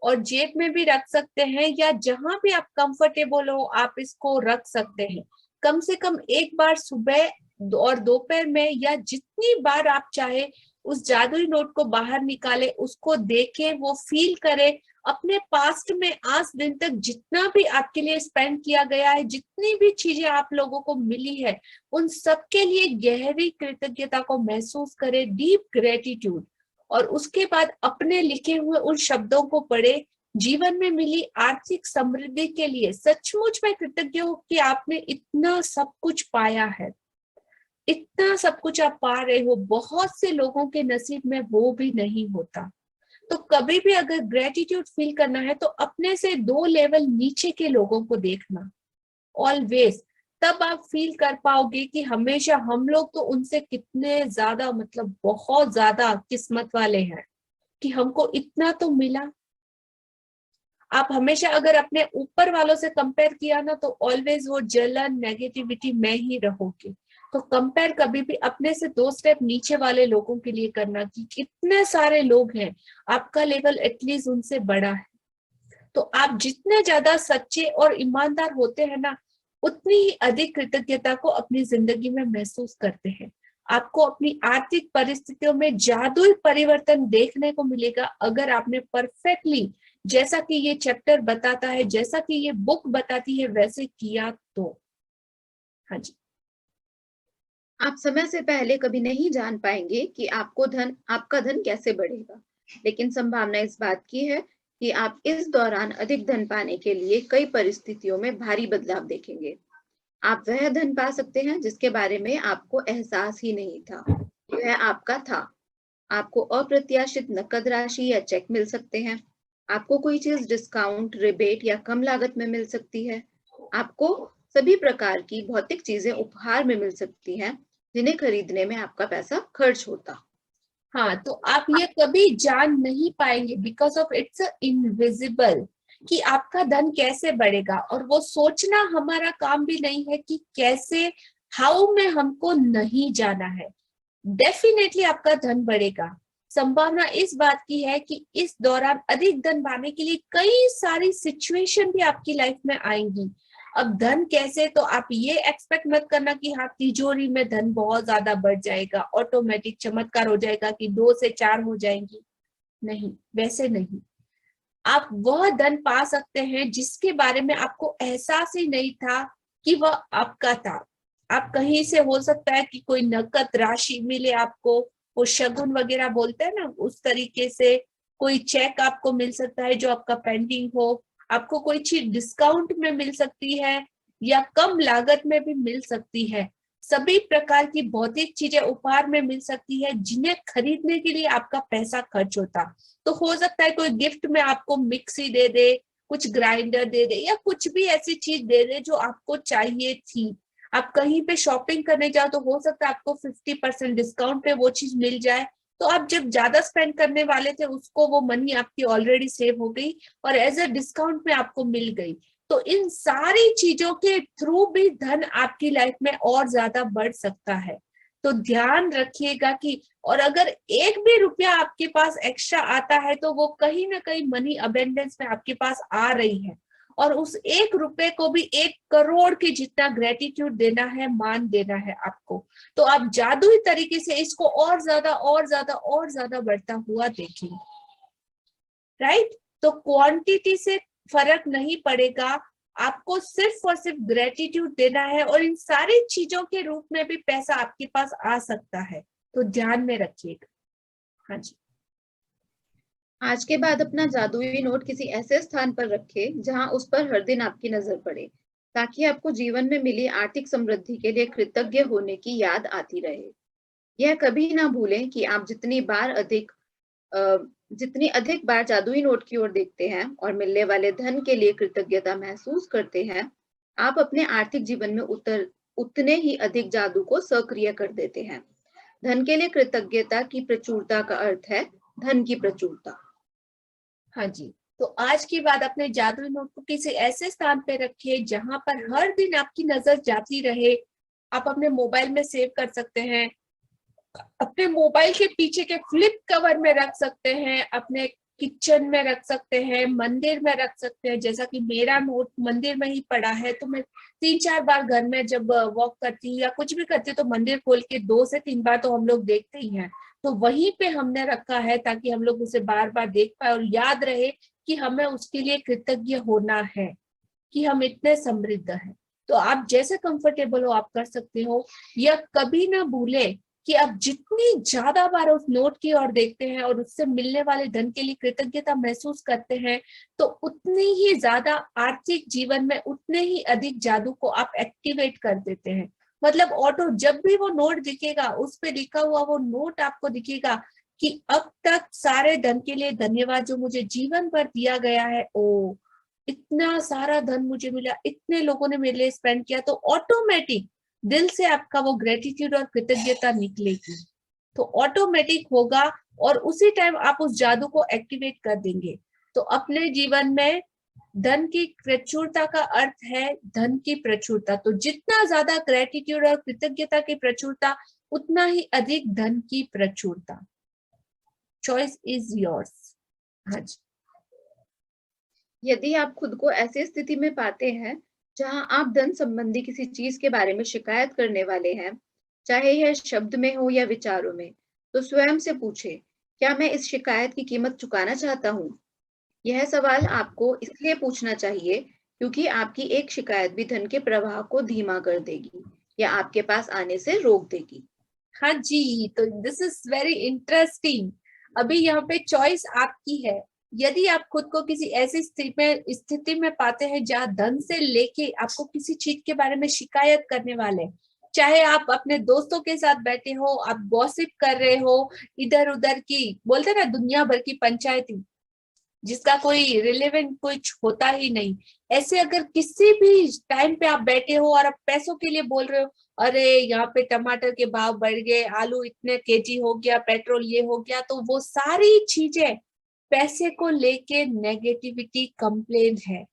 और जेब में भी रख सकते हैं, या जहां भी आप कंफर्टेबल हो आप इसको रख सकते हैं। कम से कम एक बार सुबह और दोपहर में, या जितनी बार आप चाहे उस जादुई नोट को बाहर निकाले, उसको देखें, वो फील करें, अपने पास्ट में आज दिन तक जितना भी आपके लिए स्पेंड किया गया है, जितनी भी चीजें आप लोगों को मिली है, उन सब के लिए गहरी कृतज्ञता को महसूस करें, डीप ग्रेटिट्यूड। और उसके बाद अपने लिखे हुए उन शब्दों को पढ़े, जीवन में मिली आर्थिक समृद्धि के लिए सचमुच में कृतज्ञ हो कि आपने इतना सब कुछ पाया है, इतना सब कुछ आप पा रहे हो। बहुत से लोगों के नसीब में वो भी नहीं होता। तो कभी भी अगर ग्रेटिट्यूड फील करना है तो अपने से 2 लेवल नीचे के लोगों को देखना, ऑलवेज। तब आप फील कर पाओगे कि हमेशा हम लोग तो उनसे कितने ज्यादा, मतलब बहुत ज्यादा किस्मत वाले हैं कि हमको इतना तो मिला। आप हमेशा अगर अपने ऊपर वालों से कंपेयर किया ना, तो ऑलवेज वो जलन, नेगेटिविटी में ही रहोगे। तो कंपेयर कभी भी अपने से 2 स्टेप नीचे वाले लोगों के लिए करना कि कितने सारे लोग हैं, आपका लेवल एटलीस्ट उनसे बड़ा है। तो आप जितने ज्यादा सच्चे और ईमानदार होते हैं ना, उतनी ही अधिक कृतज्ञता को अपनी जिंदगी में महसूस करते हैं। आपको अपनी आर्थिक परिस्थितियों में जादुई परिवर्तन देखने को मिलेगा अगर आपने परफेक्टली, जैसा कि ये चैप्टर बताता है, जैसा कि ये बुक बताती है, वैसे किया तो। हाँ जी। आप समय से पहले कभी नहीं जान पाएंगे कि आपका धन कैसे बढ़ेगा, लेकिन संभावना इस बात की है कि आप इस दौरान अधिक धन पाने के लिए कई परिस्थितियों में भारी बदलाव देखेंगे। आप वह धन पा सकते हैं जिसके बारे में आपको एहसास ही नहीं था, वह आपका था। आपको अप्रत्याशित नकद राशि या चेक मिल सकते हैं। आपको कोई चीज डिस्काउंट, रिबेट या कम लागत में मिल सकती है। आपको सभी प्रकार की भौतिक चीजें उपहार में मिल सकती हैं जिन्हें खरीदने में आपका पैसा खर्च होता। हाँ, तो आप ये कभी जान नहीं पाएंगे बिकॉज ऑफ इट्स इनविजिबल। कि आपका धन कैसे बढ़ेगा, और वो सोचना हमारा काम भी नहीं है कि कैसे, हाउ में हमको नहीं जाना है। डेफिनेटली आपका धन बढ़ेगा। संभावना इस बात की है कि इस दौरान अधिक धन पाने के लिए कई सारी सिचुएशन भी आपकी लाइफ में आएंगी। अब धन कैसे, तो आप ये एक्सपेक्ट मत करना कि हाँ तिजोरी में धन बहुत ज्यादा बढ़ जाएगा, ऑटोमेटिक चमत्कार हो जाएगा कि 2 से 4 हो जाएंगी। नहीं, वैसे नहीं। आप वह धन पा सकते हैं जिसके बारे में आपको एहसास ही नहीं था कि वह आपका था। आप कहीं से, हो सकता है कि कोई नकद राशि मिले आपको, वो शगुन वगैरह बोलते हैं ना, उस तरीके से कोई चेक आपको मिल सकता है जो आपका पेंडिंग हो, आपको कोई चीज डिस्काउंट में मिल सकती है या कम लागत में भी मिल सकती है। सभी प्रकार की भौतिक चीजें उपहार में मिल सकती है जिन्हें खरीदने के लिए आपका पैसा खर्च होता। तो हो सकता है कोई गिफ्ट में आपको मिक्सी दे दे, कुछ ग्राइंडर दे दे, या कुछ भी ऐसी चीज दे दे जो आपको चाहिए थी। आप कहीं पे शॉपिंग करने जाओ तो हो सकता है आपको 50% डिस्काउंट पे वो चीज मिल जाए, तो आप जब ज्यादा स्पेंड करने वाले थे उसको वो मनी आपकी ऑलरेडी सेव हो गई और एज अ डिस्काउंट में आपको मिल गई। तो इन सारी चीजों के थ्रू भी धन आपकी लाइफ में और ज्यादा बढ़ सकता है। तो ध्यान रखिएगा कि, और अगर एक भी रुपया आपके पास एक्स्ट्रा आता है तो वो कहीं ना कहीं मनी अबेंडेंस में आपके पास आ रही है, और उस 1 रुपए को भी 1 करोड़ के जितना ग्रेटिट्यूड देना है, मान देना है आपको। तो आप जादुई तरीके से इसको और ज्यादा और ज्यादा और ज्यादा बढ़ता हुआ देखेंगे, राइट। तो क्वांटिटी से फर्क नहीं पड़ेगा, आपको सिर्फ और सिर्फ ग्रेटिट्यूड देना है, और इन सारी चीजों के रूप में भी पैसा आपके पास आ सकता है। तो ध्यान में रखिएगा। हाँ जी। आज के बाद अपना जादुई नोट किसी ऐसे स्थान पर रखें जहां उस पर हर दिन आपकी नजर पड़े, ताकि आपको जीवन में मिली आर्थिक समृद्धि के लिए कृतज्ञ होने की याद आती रहे। यह कभी ना भूलें कि आप जितनी अधिक बार जादुई नोट की ओर देखते हैं और मिलने वाले धन के लिए कृतज्ञता महसूस करते हैं, आप अपने आर्थिक जीवन में उतने ही अधिक जादू को सक्रिय कर देते हैं। धन के लिए कृतज्ञता की प्रचुरता का अर्थ है धन की प्रचुरता। हाँ जी। तो आज के बाद अपने जादुई नोट को किसी ऐसे स्थान पे रखिए जहां पर हर दिन आपकी नजर जाती रहे। आप अपने मोबाइल में सेव कर सकते हैं, अपने मोबाइल के पीछे के फ्लिप कवर में रख सकते हैं, अपने किचन में रख सकते हैं, मंदिर में रख सकते हैं। जैसा कि मेरा नोट मंदिर में ही पड़ा है, तो मैं 3-4 बार घर में जब वॉक करती हूँ या कुछ भी करती हूँ तो मंदिर खोल के 2 से 3 बार तो हम लोग देखते ही हैं। तो वहीं पे हमने रखा है ताकि हम लोग उसे बार बार देख पाए और याद रहे कि हमें उसके लिए कृतज्ञ होना है, कि हम इतने समृद्ध हैं। तो आप जैसे कंफर्टेबल हो आप कर सकते हो। या कभी ना भूले कि आप जितनी ज्यादा बार उस नोट की ओर देखते हैं और उससे मिलने वाले धन के लिए कृतज्ञता महसूस करते हैं, तो उतनी ही ज्यादा आर्थिक जीवन में उतने ही अधिक जादू को आप एक्टिवेट कर देते हैं। मतलब ऑटो, जब भी वो नोट दिखेगा उस पे लिखा हुआ वो नोट आपको दिखेगा कि अब तक सारे धन के लिए धन्यवाद जो मुझे जीवन भर दिया गया है। ओ, इतना सारा धन मुझे मिला, इतने लोगों ने मेरे लिए स्पेंड किया। तो ऑटोमेटिक दिल से आपका वो ग्रेटिट्यूड और कृतज्ञता निकलेगी, तो ऑटोमेटिक होगा और उसी टाइम आप उस जादू को एक्टिवेट कर देंगे। तो अपने जीवन में धन की प्रचुरता का अर्थ है धन की प्रचुरता। तो जितना ज्यादा ग्रेटिट्यूड और कृतज्ञता की प्रचुरता, उतना ही अधिक धन की प्रचुरता। Choice is yours. हाँ जी। यदि आप खुद को ऐसी स्थिति में पाते हैं जहां आप धन संबंधी किसी चीज के बारे में शिकायत करने वाले हैं, चाहे यह शब्द में हो या विचारों में, तो स्वयं से पूछें, क्या मैं इस शिकायत की कीमत चुकाना चाहता हूँ? यह सवाल आपको इसलिए पूछना चाहिए क्योंकि आपकी एक शिकायत भी धन के प्रवाह को धीमा कर देगी या आपके पास आने से रोक देगी। हाँ जी, तो दिस इज वेरी इंटरेस्टिंग। अभी यहाँ पे चॉइस आपकी है। यदि आप खुद को किसी ऐसी स्थिति में पाते हैं जहाँ धन से लेके आपको किसी चीज के बारे में शिकायत करने वाले, चाहे आप अपने दोस्तों के साथ बैठे हो, आप गॉसिप कर रहे हो, इधर उधर की बोलते ना दुनिया भर की पंचायती जिसका कोई रिलेवेंट कुछ होता ही नहीं, ऐसे अगर किसी भी टाइम पे आप बैठे हो और आप पैसों के लिए बोल रहे हो, अरे यहाँ पे टमाटर के भाव बढ़ गए, आलू इतने केजी हो गया, पेट्रोल ये हो गया, तो वो सारी चीजें पैसे को लेके नेगेटिविटी कंप्लेन है।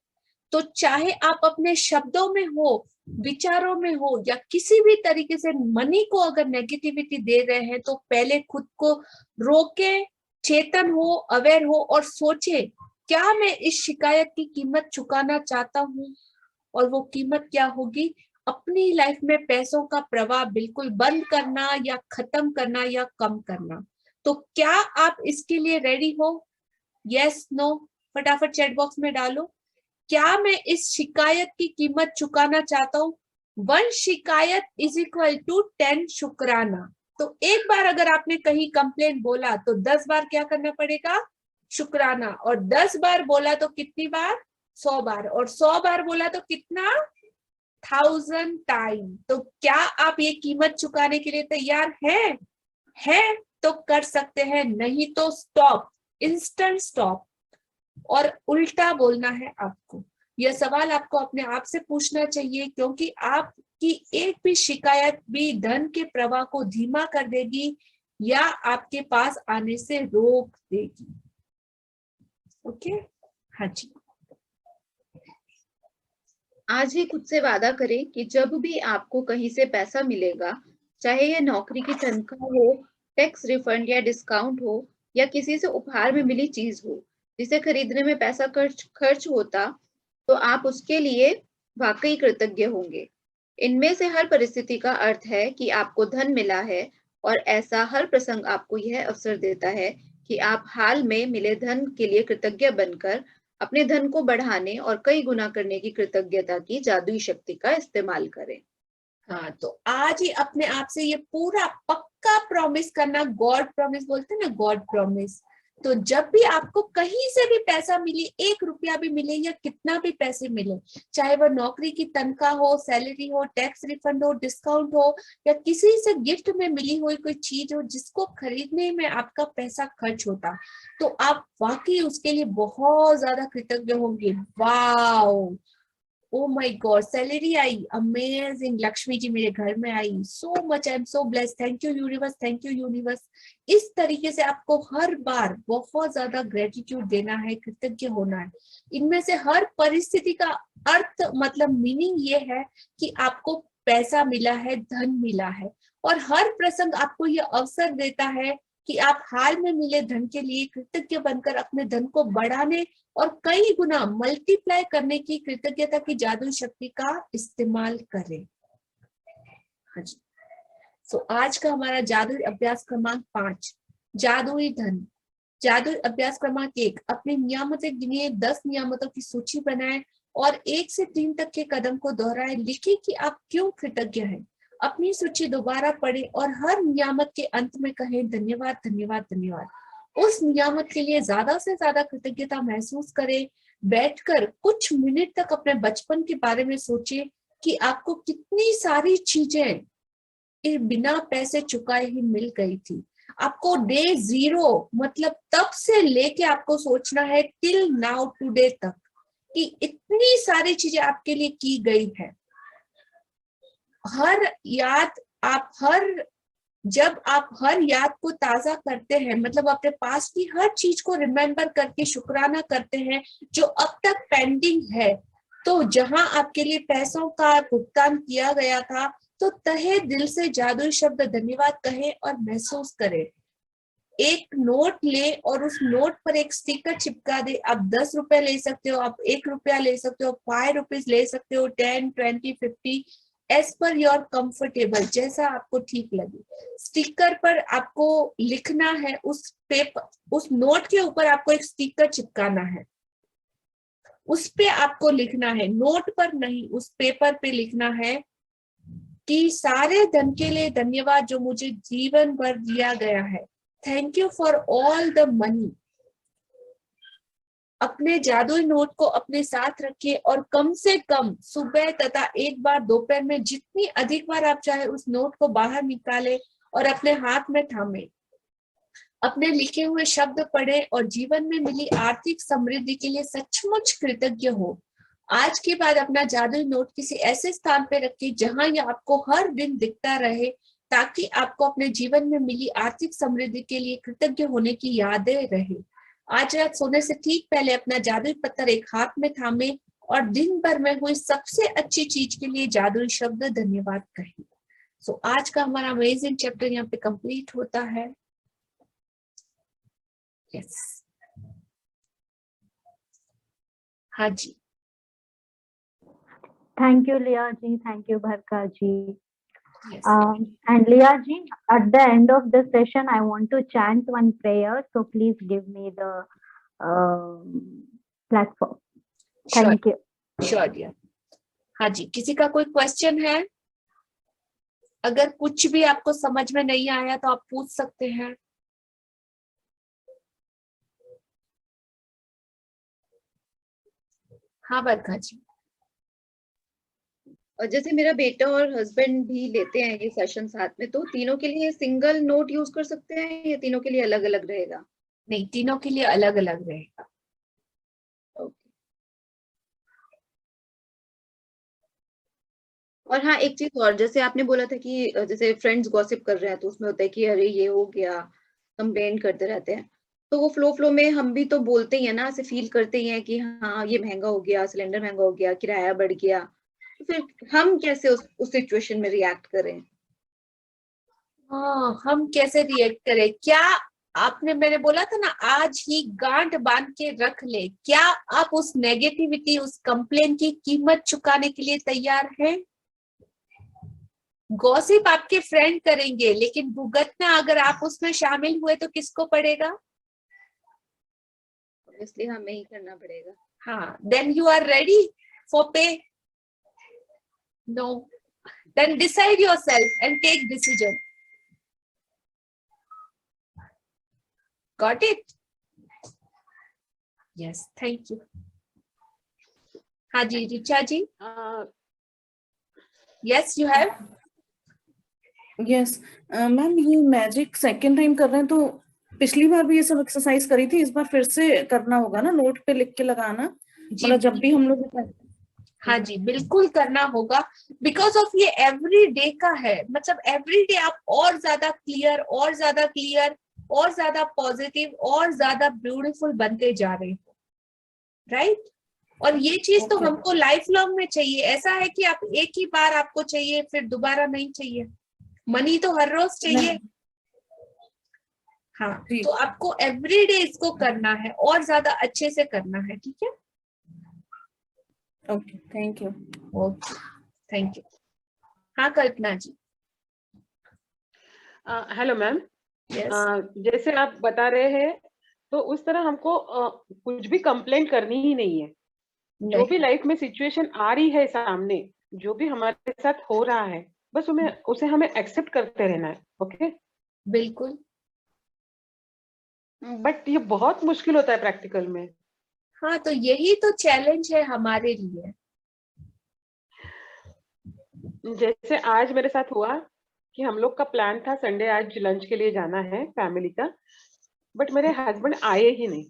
तो चाहे आप अपने शब्दों में हो, विचारों में हो, या किसी भी तरीके से मनी को अगर नेगेटिविटी दे रहे हैं, तो पहले खुद को रोके, चेतन हो, अवेयर हो और सोचे क्या मैं इस शिकायत की कीमत चुकाना चाहता हूँ, और वो कीमत क्या होगी। अपनी लाइफ में पैसों का प्रवाह बिल्कुल बंद करना या खत्म करना या कम करना। तो क्या आप इसके लिए रेडी हो? यस, नो, फटाफट चैट बॉक्स में डालो। क्या मैं इस शिकायत की कीमत चुकाना चाहता हूँ? 1 शिकायत इज इक्वल टू 10 शुक्राना। तो एक बार अगर आपने कहीं कंप्लेंट बोला तो 10 बार क्या करना पड़ेगा? शुक्राना। और 10 बार बोला तो कितनी बार? 100 बार। और 100 बार बोला तो कितना? 1000 टाइम। तो क्या आप ये कीमत चुकाने के लिए तैयार हैं? है तो कर सकते हैं, नहीं तो स्टॉप, इंस्टेंट स्टॉप। और उल्टा बोलना है आपको। यह सवाल आपको अपने आप से पूछना चाहिए, क्योंकि आपकी एक भी शिकायत भी धन के प्रवाह को धीमा कर देगी या आपके पास आने से रोक देगी। ओके, हाँ जी। आज ही खुद से वादा करें कि जब भी आपको कहीं से पैसा मिलेगा, चाहे यह नौकरी की तनख्वाह हो, टैक्स रिफंड या डिस्काउंट हो, या किसी से उपहार में मिली चीज हो जिसे खरीदने में पैसा खर्च होता, तो आप उसके लिए वाकई कृतज्ञ होंगे। इनमें से हर परिस्थिति का अर्थ है कि आपको धन मिला है, और ऐसा हर प्रसंग आपको यह अवसर देता है कि आप हाल में मिले धन के लिए कृतज्ञ बनकर अपने धन को बढ़ाने और कई गुना करने की कृतज्ञता की जादुई शक्ति का इस्तेमाल करें। हाँ, तो आज ही अपने आप से ये पूरा पक्का प्रॉमिस करना, गॉड प्रॉमिस बोलते हैं ना, गॉड प्रॉमिस। तो जब भी आपको कहीं से भी पैसा मिले, 1 रुपया भी मिले या कितना भी पैसे मिले, चाहे वह नौकरी की तनख्वाह हो, सैलरी हो, टैक्स रिफंड हो, डिस्काउंट हो, या किसी से गिफ्ट में मिली हुई कोई चीज हो जिसको खरीदने में आपका पैसा खर्च होता, तो आप वाकई उसके लिए बहुत ज्यादा कृतज्ञ होंगे। Wow, oh my god, salary आई, अमेजिंग, लक्ष्मी जी मेरे घर में आई, so much, I am so blessed, thank you universe, thank you universe. इस तरीके से आपको हर बार बहुत ज्यादा ग्रेटिट्यूड देना है, कृतज्ञ होना है। इनमें से हर परिस्थिति का अर्थ, मतलब मीनिंग ये है कि आपको पैसा मिला है, धन मिला है, और हर प्रसंग आपको ये अवसर देता है कि आप हाल में मिले धन के लिए कृतज्ञ बनकर अपने धन को बढ़ाने और कई गुना मल्टीप्लाई करने की कृतज्ञता की जादुई शक्ति का इस्तेमाल करें। हाँ जी। सो आज का हमारा जादुई अभ्यास क्रमांक 5, जादुई धन। जादुई अभ्यास क्रमांक 1, अपनी नियामतें गिनिए, 10 नियामतों की सूची बनाएं और 1 से 3 तक के कदम को दोहराएं। लिखें कि आप क्यों कृतज्ञ हैं। अपनी सूची दोबारा पढ़ें और हर नियामत के अंत में कहें धन्यवाद, धन्यवाद, धन्यवाद। उस नियामत के लिए ज्यादा से ज्यादा कृतज्ञता महसूस करें। बैठकर कुछ मिनट तक अपने बचपन के बारे में सोचें कि आपको कितनी सारी चीजें बिना पैसे चुकाए ही मिल गई थी। आपको डे 0, मतलब तब से लेके आपको सोचना है टिल नाउ, टुडे तक, कि इतनी सारी चीजें आपके लिए की गई है। जब आप हर याद को ताजा करते हैं, मतलब अपने पास की हर चीज को रिमेम्बर करके शुक्राना करते हैं जो अब तक पेंडिंग है, तो जहां आपके लिए पैसों का भुगतान किया गया था, तो तहे दिल से जादुई शब्द धन्यवाद कहें और महसूस करें। एक नोट ले और उस नोट पर एक स्टिकर चिपका दे। आप 10 रुपए ले सकते हो, आप 1 रुपया ले सकते हो, 5 रुपीज ले सकते हो, 10, 20, 50, एज पर योर कंफर्टेबल, जैसा आपको ठीक लगे। स्टिकर पर आपको लिखना है, उस नोट के ऊपर आपको एक स्टिकर चिपकाना है, उस पे आपको लिखना है, नोट पर नहीं, उस पेपर पे लिखना है कि सारे धन के लिए धन्यवाद जो मुझे जीवन भर दिया गया है। Thank you for all the money. अपने जादुई नोट को अपने साथ रखिए और कम से कम सुबह तथा एक बार दोपहर में जितनी अधिक बार आप चाहे उस नोट को बाहर निकालें और अपने हाथ में थामे। अपने लिखे हुए शब्द पढ़ें और जीवन में मिली आर्थिक समृद्धि के लिए सचमुच कृतज्ञ हो। आज के बाद अपना जादुई नोट किसी ऐसे स्थान पे रखिए जहां यह आपको हर दिन दिखता रहे, ताकि आपको अपने जीवन में मिली आर्थिक समृद्धि के लिए कृतज्ञ होने की यादें रहे। आज रात सोने से ठीक पहले अपना जादुई पत्थर एक हाथ में थामे और दिन भर में हुई सबसे अच्छी चीज के लिए जादुई शब्द धन्यवाद कहें। सो आज का हमारा अमेजिंग चैप्टर यहाँ पे कंप्लीट होता है। यस, हाँ जी। Thank you, Leah ji. Thank you, Bharka ji. Yes. And Leah ji, at the end of the session, I want to chant one prayer. So please give me the platform. Thank you. Sure, dear. हाँ जी, किसी का कोई question है? अगर कुछ भी आपको समझ में नहीं आया तो आप पूछ सकते हैं। हाँ बरखा जी। और जैसे मेरा बेटा और हस्बैंड भी लेते हैं ये सेशन साथ में, तो तीनों के लिए सिंगल नोट यूज कर सकते हैं या तीनों के लिए अलग अलग रहेगा? नहीं, तीनों के लिए अलग अलग रहेगा। ओके। और हाँ, एक चीज और, जैसे आपने बोला था कि जैसे फ्रेंड्स गॉसिप कर रहे हैं तो उसमें होता है कि अरे ये हो गया, कंप्लेन करते रहते हैं, तो वो फ्लो में हम भी तो बोलते ही है ना, ऐसे फील करते ही हैं कि हाँ ये महंगा हो गया, सिलेंडर महंगा हो गया, किराया बढ़ गया, तो फिर हम कैसे उस सिचुएशन में रिएक्ट करें? हाँ, हम कैसे रिएक्ट करें? क्या आपने, मैंने बोला था ना, आज ही गांठ बांध के रख ले। क्या आप उस नेगेटिविटी, उस कंप्लेन की कीमत चुकाने के लिए तैयार हैं? गॉसिप आपके फ्रेंड करेंगे, लेकिन भुगतना अगर आप उसमें शामिल हुए तो किसको पड़ेगा? इसलिए हमें ही करना पड़ेगा। हाँ, then you are ready for pay? No. Then decide yourself and take decision. Got it? Yes, thank you. हाँ जी, रिचा जी। Yes, you have. Yes ma'am, ये मैजिक सेकेंड टाइम कर रहे हैं, तो पिछली बार भी ये सब एक्सरसाइज करी थी, इस बार फिर से करना होगा ना? नोट पे लिख के लगाना, मतलब जब भी हम लोग। हाँ जी, बिल्कुल करना होगा, बिकॉज ऑफ ये एवरी डे का है। मतलब एवरी डे आप और ज्यादा क्लियर, और ज्यादा क्लियर, और ज्यादा पॉजिटिव, और ज्यादा ब्यूटीफुल बनते जा रहे हो, राइट? और ये चीज तो हमको लाइफ लॉन्ग में चाहिए। ऐसा है कि आप एक ही बार आपको चाहिए, फिर दोबारा नहीं चाहिए। मनी तो हर रोज चाहिए। हाँ, तो आपको एवरी डे इसको करना है और ज्यादा अच्छे से करना है, ठीक है? Okay, thank you. Okay, thank you. हाँ कल्पना जी। Hello ma'am. जैसे आप बता रहे हैं तो उस तरह हमको कुछ भी कंप्लेंट करनी ही नहीं है। जो भी लाइफ में सिचुएशन आ रही है सामने, जो भी हमारे साथ हो रहा है, बस उसे हमें एक्सेप्ट करते रहना है। ओके, बिल्कुल। बट ये बहुत मुश्किल होता है प्रैक्टिकल में। हाँ, तो यही तो चैलेंज है हमारे लिए। जैसे आज मेरे साथ हुआ कि हम लोग का प्लान था संडे आज लंच के लिए जाना है फैमिली का, बट मेरे हस्बैंड आए ही नहीं।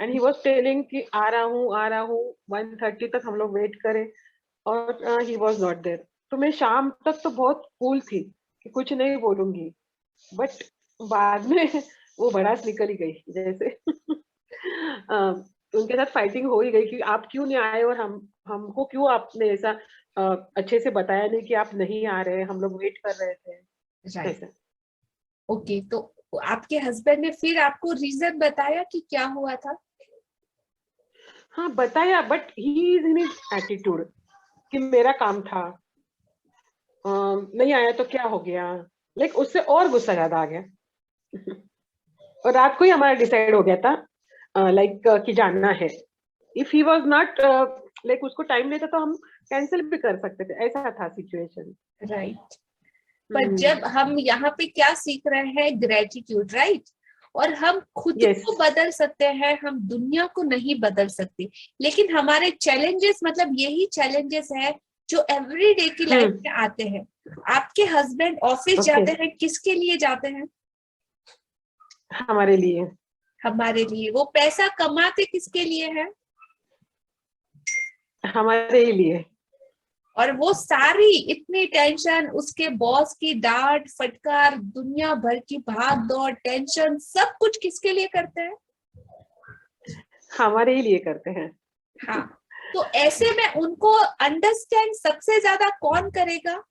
एंड ही वाज टेलिंग कि आ रहा हूँ 1:30 तक हम लोग वेट करें, और ही वाज नॉट देयर। तो मैं शाम तक तो बहुत कूल थी कि कुछ नहीं बोलूंगी, बट बाद में वो भड़ास निकल ही गई। जैसे उनके साथ फाइटिंग हो ही गई कि आप क्यों नहीं आए, और हमको क्यों आपने ऐसा अच्छे से बताया नहीं कि आप नहीं आ रहे, हम लोग वेट कर रहे थे। Right, okay. तो आपके हस्बैंड ने फिर आपको रीजन बताया कि क्या हुआ था? हाँ बताया, but he is in his attitude कि मेरा काम था, नहीं आया तो क्या हो गया, लाइक उससे और गुस्सा ज्यादा आ गया। और रात को ही हमारा डिसाइड हो गया था लाइक कि जाना है। If he was not like उसको टाइम लेता तो हम कैंसिल भी कर सकते थे, ऐसा था सिचुएशन। राइट, पर जब हम यहाँ पे क्या सीख रहे हैं? Gratitude, right? और हम खुद को बदल सकते हैं, हम दुनिया को नहीं बदल सकते। लेकिन हमारे चैलेंजेस, मतलब यही चैलेंजेस है जो एवरी डे की लाइफ में आते हैं। आपके हस्बैंड ऑफिस जाते हैं, किसके लिए जाते हैं? हमारे लिए। हमारे लिए। वो पैसा कमाते किसके लिए है? हमारे लिए। और वो सारी इतनी टेंशन, उसके बॉस की डांट फटकार, दुनिया भर की भाग दौड़, टेंशन, सब कुछ किसके लिए करते हैं? हमारे ही लिए करते हैं। हाँ, तो ऐसे में उनको अंडरस्टैंड सबसे ज्यादा कौन करेगा?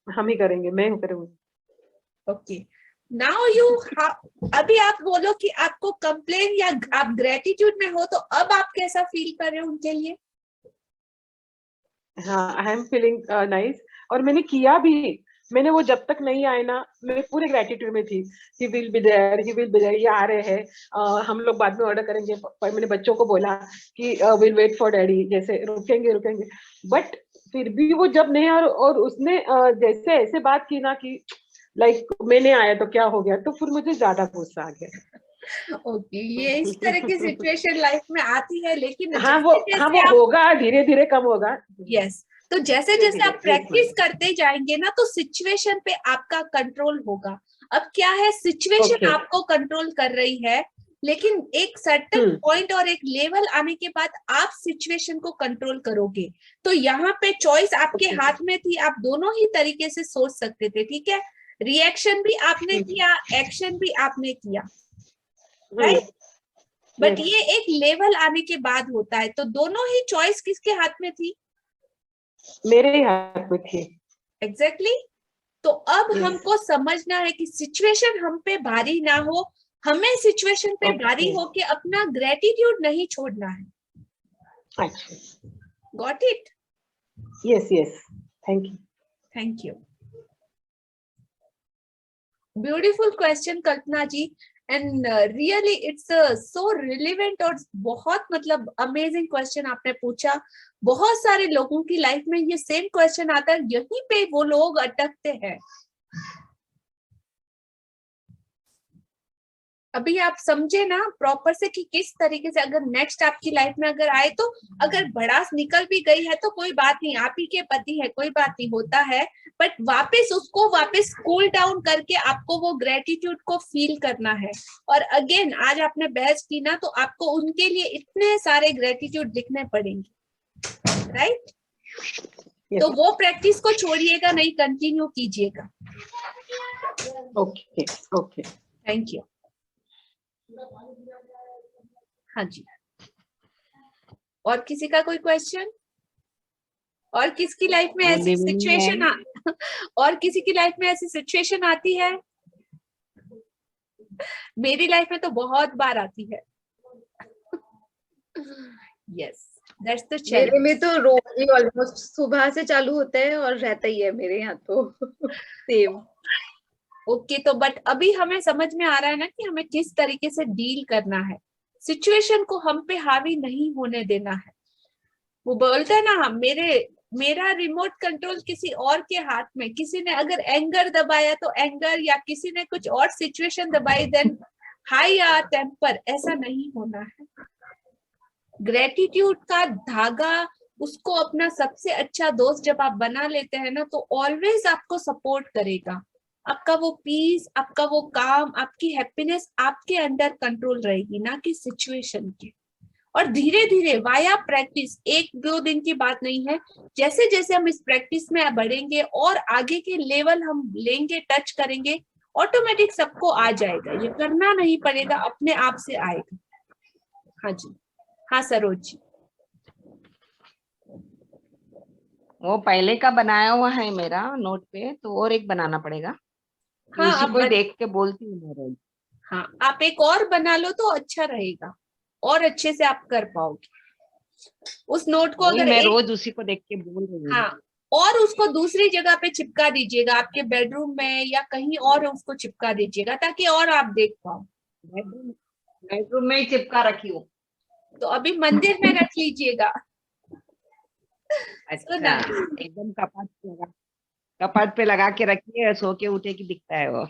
हम ही करेंगे, मैं करूंगी। ओके, नाउ यू, अभी आप बोलो कि आपको कंप्लेन या आप ग्रेटिट्यूड में हो, तो अब आप कैसा फील कर रहे हो उनके लिए? हाँ, आई एम फीलिंग नाइस। और मैंने किया भी, मैंने वो जब तक नहीं आए ना, मैं पूरे ग्रेटिट्यूड में थी। He will be there, he will be there, ये आ रहे हैं, हम लोग बाद में ऑर्डर करेंगे। पर मैंने बच्चों को बोला कि विल वेट फॉर डैडी, जैसे रुकेंगे। बट फिर भी वो जब नहीं, और उसने जैसे ऐसे बात की ना कि लाइक मैंने आया तो क्या हो गया, तो फिर मुझे ज्यादा गुस्सा आ गया। ओके, ये इस तरह की सिचुएशन लाइफ में आती है, लेकिन हाँ वो होगा, धीरे धीरे कम होगा। यस, तो जैसे जैसे आप प्रैक्टिस करते जाएंगे ना, तो सिचुएशन पे आपका कंट्रोल होगा। अब क्या है, सिचुएशन आपको कंट्रोल कर रही है, लेकिन एक सर्टेन पॉइंट और एक लेवल आने के बाद आप सिचुएशन को कंट्रोल करोगे। तो यहाँ पे चॉइस आपके हाथ में थी, आप दोनों ही तरीके से सोच सकते थे, ठीक है। रिएक्शन भी आपने किया, एक्शन भी आपने किया, राइट। बट ये एक लेवल आने के बाद होता है, तो दोनों ही चॉइस किसके हाथ में थी? मेरे ही हाथ में थी। एग्जैक्टली। तो अब हमको समझना है कि सिचुएशन हम पे भारी ना हो, हमें सिचुएशन पे भारी हो के अपना ग्रेटिट्यूड नहीं छोड़ना है। Got it? Yes yes, thank you. Thank you. Beautiful question Kalpana ji, and really it's so relevant और बहुत मतलब अमेजिंग क्वेश्चन आपने पूछा। बहुत सारे लोगों की लाइफ में ये सेम क्वेश्चन आता है, यहीं पे वो लोग अटकते हैं। अभी आप समझे ना प्रॉपर से कि किस तरीके से अगर नेक्स्ट आपकी लाइफ में अगर आए, तो अगर भड़ास निकल भी गई है तो कोई बात नहीं, आप ही के पति है, कोई बात नहीं, होता है। बट वापस उसको वापस कूल डाउन करके आपको वो ग्रेटिट्यूड को फील करना है। और अगेन आज आपने बहस की ना, तो आपको उनके लिए इतने सारे ग्रेटिट्यूड लिखने पड़ेंगे, राइट? तो वो प्रैक्टिस को छोड़िएगा नहीं, कंटिन्यू कीजिएगा। Okay okay, thank you. हाँ जी, और किसी का कोई क्वेश्चन? और किसकी लाइफ में ऐसी सिचुएशन और किसी की लाइफ में ऐसी सिचुएशन आती है? मेरी लाइफ में तो बहुत बार आती है। Yes, that's the challenge. मेरे में तो रोज ही ऑलमोस्ट सुबह से चालू होता है और रहता ही है मेरे यहाँ तो सेम। ओके, तो बट अभी हमें समझ में आ रहा है ना कि हमें किस तरीके से डील करना है। सिचुएशन को हम पे हावी नहीं होने देना है। वो बोलते हैं ना, मेरा रिमोट कंट्रोल किसी और के हाथ में। किसी ने अगर एंगर दबाया तो एंगर, या किसी ने कुछ और सिचुएशन दबाई देन हाई या टेम्पर, ऐसा नहीं होना है। ग्रेटिट्यूड का धागा, उसको अपना सबसे अच्छा दोस्त जब आप बना लेते हैं ना, तो ऑलवेज आपको सपोर्ट करेगा। आपका वो पीस, आपका वो काम, आपकी हैप्पीनेस आपके अंडर कंट्रोल रहेगी, ना कि सिचुएशन के। और धीरे धीरे वाया प्रैक्टिस, 1-2 दिन की बात नहीं है, जैसे जैसे हम इस प्रैक्टिस में बढ़ेंगे और आगे के लेवल हम लेंगे, टच करेंगे, ऑटोमेटिक सबको आ जाएगा। ये करना नहीं पड़ेगा, अपने आप से आएगा। हाँ जी, हाँ सरोज जी। वो पहले का बनाया हुआ है मेरा नोट पे, तो और एक बनाना पड़ेगा। हाँ, उसी को देख के बोलती हूँ मैं रोज। हाँ, आप एक और बना लो तो अच्छा रहेगा, और अच्छे से आप कर पाओगे उस नोट को। अगर मैं रोज उसी को देख के बोल रही हूँ। हाँ, और उसको दूसरी जगह पे चिपका दीजिएगा, आपके बेडरूम में या कहीं और उसको चिपका दीजिएगा, ताकि और आप देख पाओ। बेडरूम में ही चिपका रखी हूँ। तो अभी मंदिर में रख लीजिएगा। अच्छा, एकदम कपाट पे लगा के रखिए, सो के उठे कि दिखता है वो।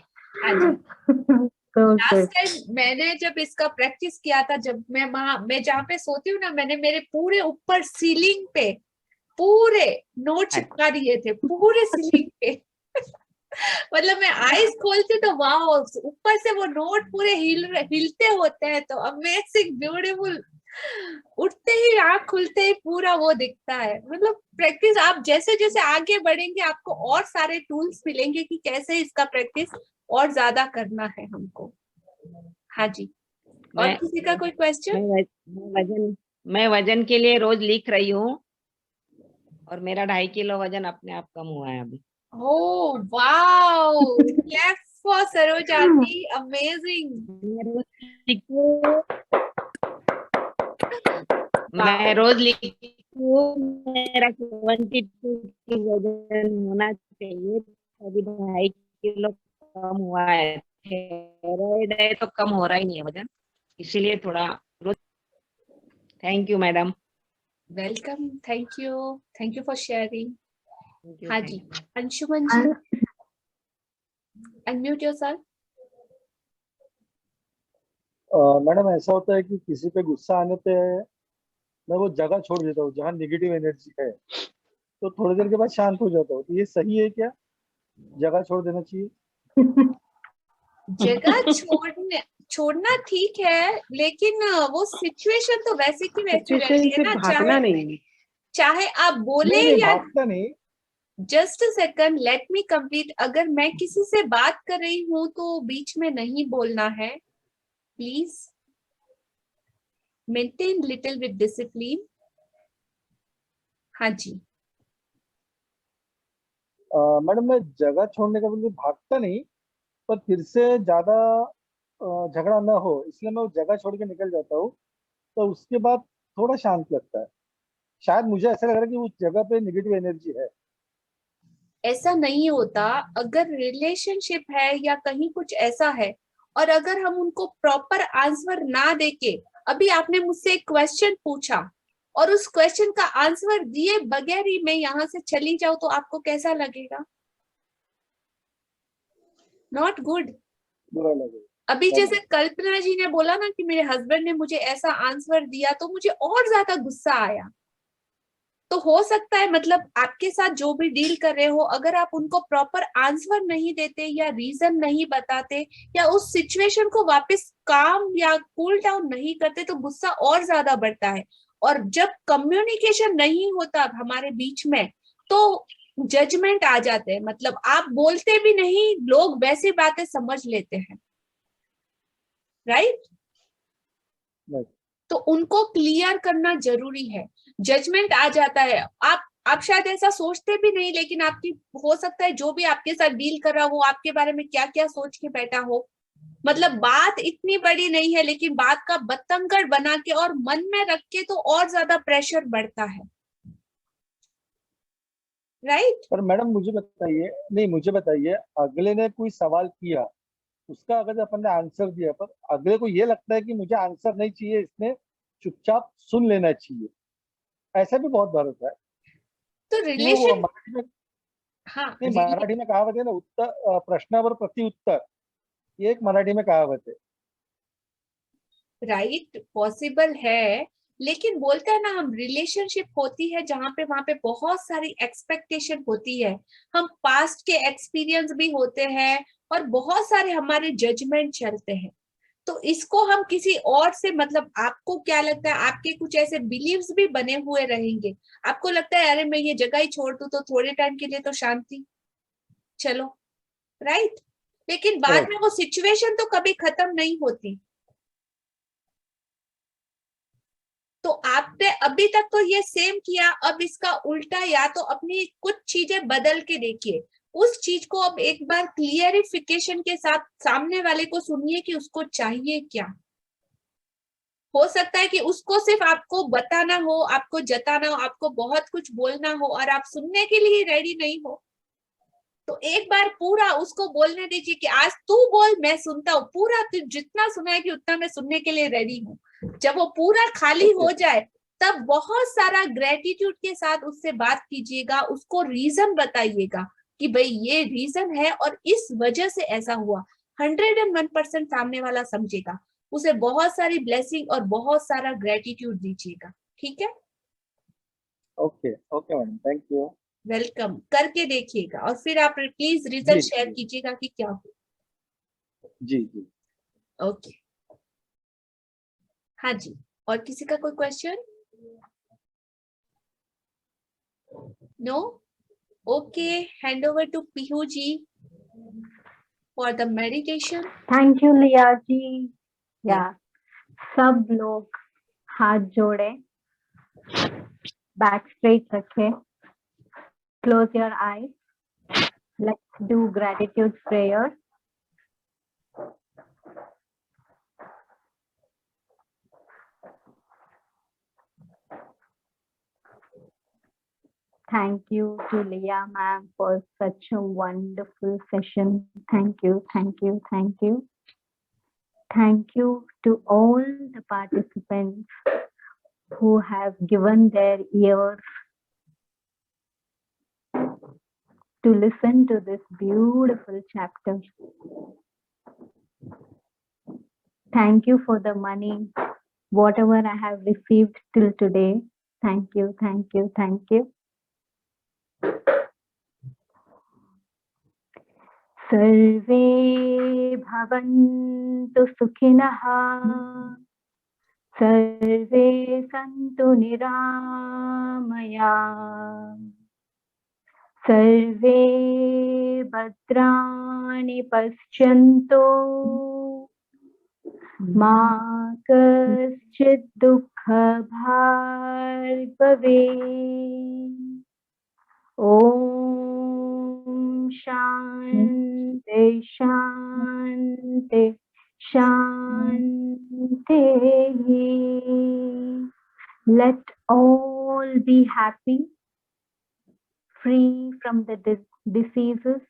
लास्ट टाइम मैंने जब इसका प्रैक्टिस किया था, जब मैं जहाँ पे सोती हूँ ना, मैंने मेरे पूरे ऊपर सीलिंग पे पूरे नोट चिपका दिए थे, पूरे सीलिंग पे। मतलब मैं आईज खोलती तो वाह, ऊपर से वो नोट पूरे हिलते होते हैं, तो अमेजिंग, ब्यूटीफुल। उठते ही आंख खुलते ही पूरा वो दिखता है। मतलब प्रैक्टिस आप जैसे जैसे आगे बढ़ेंगे, आपको और सारे टूल्स मिलेंगे कि कैसे इसका प्रैक्टिस और ज्यादा करना है हमको। हाँ जी, और मैं किसी का कोई क्वेश्चन? मैं वजन के लिए रोज लिख रही हूँ और मेरा 2.5 किलो वजन अपने आप कम हुआ है अभी। Oh, wow! Clap for Saroj aunty. Amazing. मैं रोज लिखती हूँ मेरा 72 की वजन होना चाहिए, अभी 2.5 किलो कम हुआ है। थायराइड है तो कम हो रहा ही नहीं है वजन, इसीलिए थोड़ा रोज। Thank you madam. Welcome. Thank you. Thank you for sharing. हाँ जी, thank Anshuman ji, unmute yourself. Madam ऐसा होता है कि किसी पे गुस्सा आने पे मैं वो जगह छोड़ देता हूँ जहाँ नेगेटिव एनर्जी है, तो थोड़ी देर के बाद शांत हो जाता हूँ। तो ये सही है क्या, जगह छोड़ देना चाहिए? जगह छोड़ना ठीक है, लेकिन वो सिचुएशन तो वैसे की वैसी सिचुएशन रहती से है ना, भागना नहीं। चाहे आप बोले नहीं या। भागता नहीं। Just a second, let me complete. अगर मैं किसी से बात कर रही हूँ तो बीच में नहीं बोलना है, please maintain little with discipline. हाँ जी, मैडम मैं जगह छोड़ने का मतलब भागता नहीं, पर फिर से ज्यादा झगड़ा ना हो इसलिए मैं वो जगह छोड़ के निकल जाता हूँ। तो उसके बाद थोड़ा शांत लगता है। शायद मुझे ऐसा लग रहा है कि उस जगह पे नेगेटिव एनर्जी है। ऐसा नहीं होता। अगर रिलेशनशिप है या कहीं कुछ ऐसा है, और अगर हम उनको प्रॉपर आंसर ना देके, अभी आपने मुझसे एक क्वेश्चन पूछा और उस क्वेश्चन का आंसर दिए बगैर ही मैं यहाँ से चली जाऊं, तो आपको कैसा लगेगा? Not good. बुरा लगेगा। अभी जैसे कल्पना जी ने बोला ना कि मेरे हस्बैंड ने मुझे ऐसा आंसर दिया तो मुझे और ज्यादा गुस्सा आया। तो हो सकता है, मतलब आपके साथ जो भी डील कर रहे हो, अगर आप उनको प्रॉपर आंसर नहीं देते या रीजन नहीं बताते या उस सिचुएशन को वापस काम या कूल डाउन नहीं करते, तो गुस्सा और ज्यादा बढ़ता है। और जब कम्युनिकेशन नहीं होता हमारे बीच में, तो जजमेंट आ जाते हैं। मतलब आप बोलते भी नहीं, लोग वैसी बातें समझ लेते हैं, राइट? तो उनको क्लियर करना जरूरी है। जजमेंट आ जाता है। आप शायद ऐसा सोचते भी नहीं, लेकिन आपकी हो सकता है जो भी आपके साथ डील कर रहा हो आपके बारे में क्या क्या सोच के बैठा हो। मतलब बात इतनी बड़ी नहीं है, लेकिन बात का बतंगड़ बना के और मन में रख के तो और ज्यादा प्रेशर बढ़ता है, राइट? पर मैडम मुझे बताइए, अगले ने कोई सवाल किया, उसका अगर अपन ने आंसर दिया, पर अगले को ये लगता है कि मुझे आंसर नहीं चाहिए, इसने चुपचाप सुन लेना चाहिए, ऐसा भी बहुत बार होता है। तो वो रिलेशन, मराठी में हाँ, नहीं, मराठी में कहावत है ना, उत्तर प्रश्नावर प्रति उत्तर, ये एक मराठी में कहावत है। राइट, पॉसिबल है। लेकिन बोलते हैं ना, हम रिलेशनशिप होती है जहां पे, वहां पे बहुत सारी एक्सपेक्टेशन होती है। हम पास्ट के एक्सपीरियंस भी होते हैं और बहुत सारे हमारे जजमेंट चलते हैं। तो इसको हम किसी और से, मतलब आपको क्या लगता है, आपके कुछ ऐसे बिलीव्स भी बने हुए रहेंगे। आपको लगता है अरे मैं ये जगह ही छोड़ दूं तो थोड़े टाइम के लिए तो शांति, चलो, राइट? लेकिन बाद में वो सिचुएशन तो कभी खत्म नहीं होती। तो आपने अभी तक तो ये सेम किया, अब इसका उल्टा, या तो अपनी कुछ चीजें बदल के देखिए। उस चीज को अब एक बार क्लियरिफिकेशन के साथ सामने वाले को सुनिए कि उसको चाहिए क्या। हो सकता है कि उसको सिर्फ आपको बताना हो, आपको जताना हो, आपको बहुत कुछ बोलना हो और आप सुनने के लिए रेडी नहीं हो। तो एक बार पूरा उसको बोलने दीजिए कि आज तू बोल, मैं सुनता हूँ पूरा, तू जितना सुनाएगी उतना मैं सुनने के लिए रेडी हूँ। जब वो पूरा खाली हो जाए, तब बहुत सारा ग्रेटिट्यूड के साथ उससे बात कीजिएगा, उसको रीजन बताइएगा कि भाई ये रीजन है और इस वजह से ऐसा हुआ। 101% सामने वाला समझेगा। उसे बहुत सारी ब्लेसिंग और बहुत सारा ग्रेटिट्यूड दीजिएगा, ठीक है? Okay okay madam, thank you. Welcome. करके देखिएगा और फिर आप प्लीज रिजल्ट शेयर कीजिएगा कि क्या हुआ। जी जी। ओके, हाँ जी, और किसी का कोई question? No? Okay, hand over to Peehu ji for the meditation. Thank you, Liya ji. Yeah. सब लोग हाथ जोड़े, बैक स्ट्रेट रखे, close your eyes. Let's do gratitude prayer. Thank you to Leah ma'am for such a wonderful session. Thank you, thank you, thank you. Thank you to all the participants who have given their ears to listen to this beautiful chapter. Thank you for the money, whatever I have received till today. Thank you, thank you, thank you. सर्वे भवन्तु सुखिनः, सर्वे सन्तु निरामया, सर्वे भद्राणि पश्यन्तु, मा कश्चित् दुःखभाग् भवेत्। ॐ शान्ति शान्ति शान्तिः। Let all be happy, free from the diseases.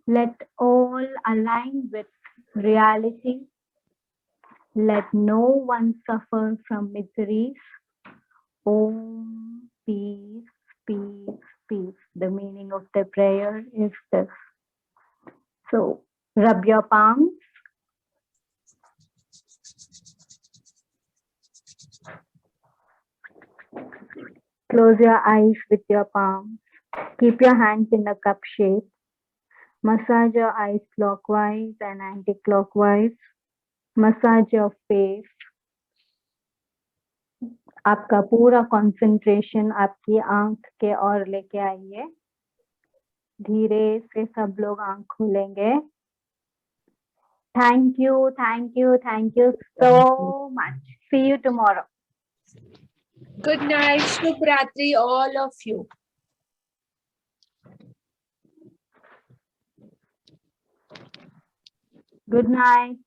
Let all align with reality. Let no one suffer from miseries. Om, peace, peace, peace. The meaning of the prayer is this. So, rub your palms. Close your eyes with your palms. Keep your hands in a cup shape. Massage your eyes clockwise and anti-clockwise. Massage your face. आपका पूरा concentration आपकी आंख के ओर लेके आइए। धीरे से सब लोग आंख खोलेंगे। Thank you, thank you, thank you so much. See you tomorrow. Good night, Shubh Ratri, all of you. Good night.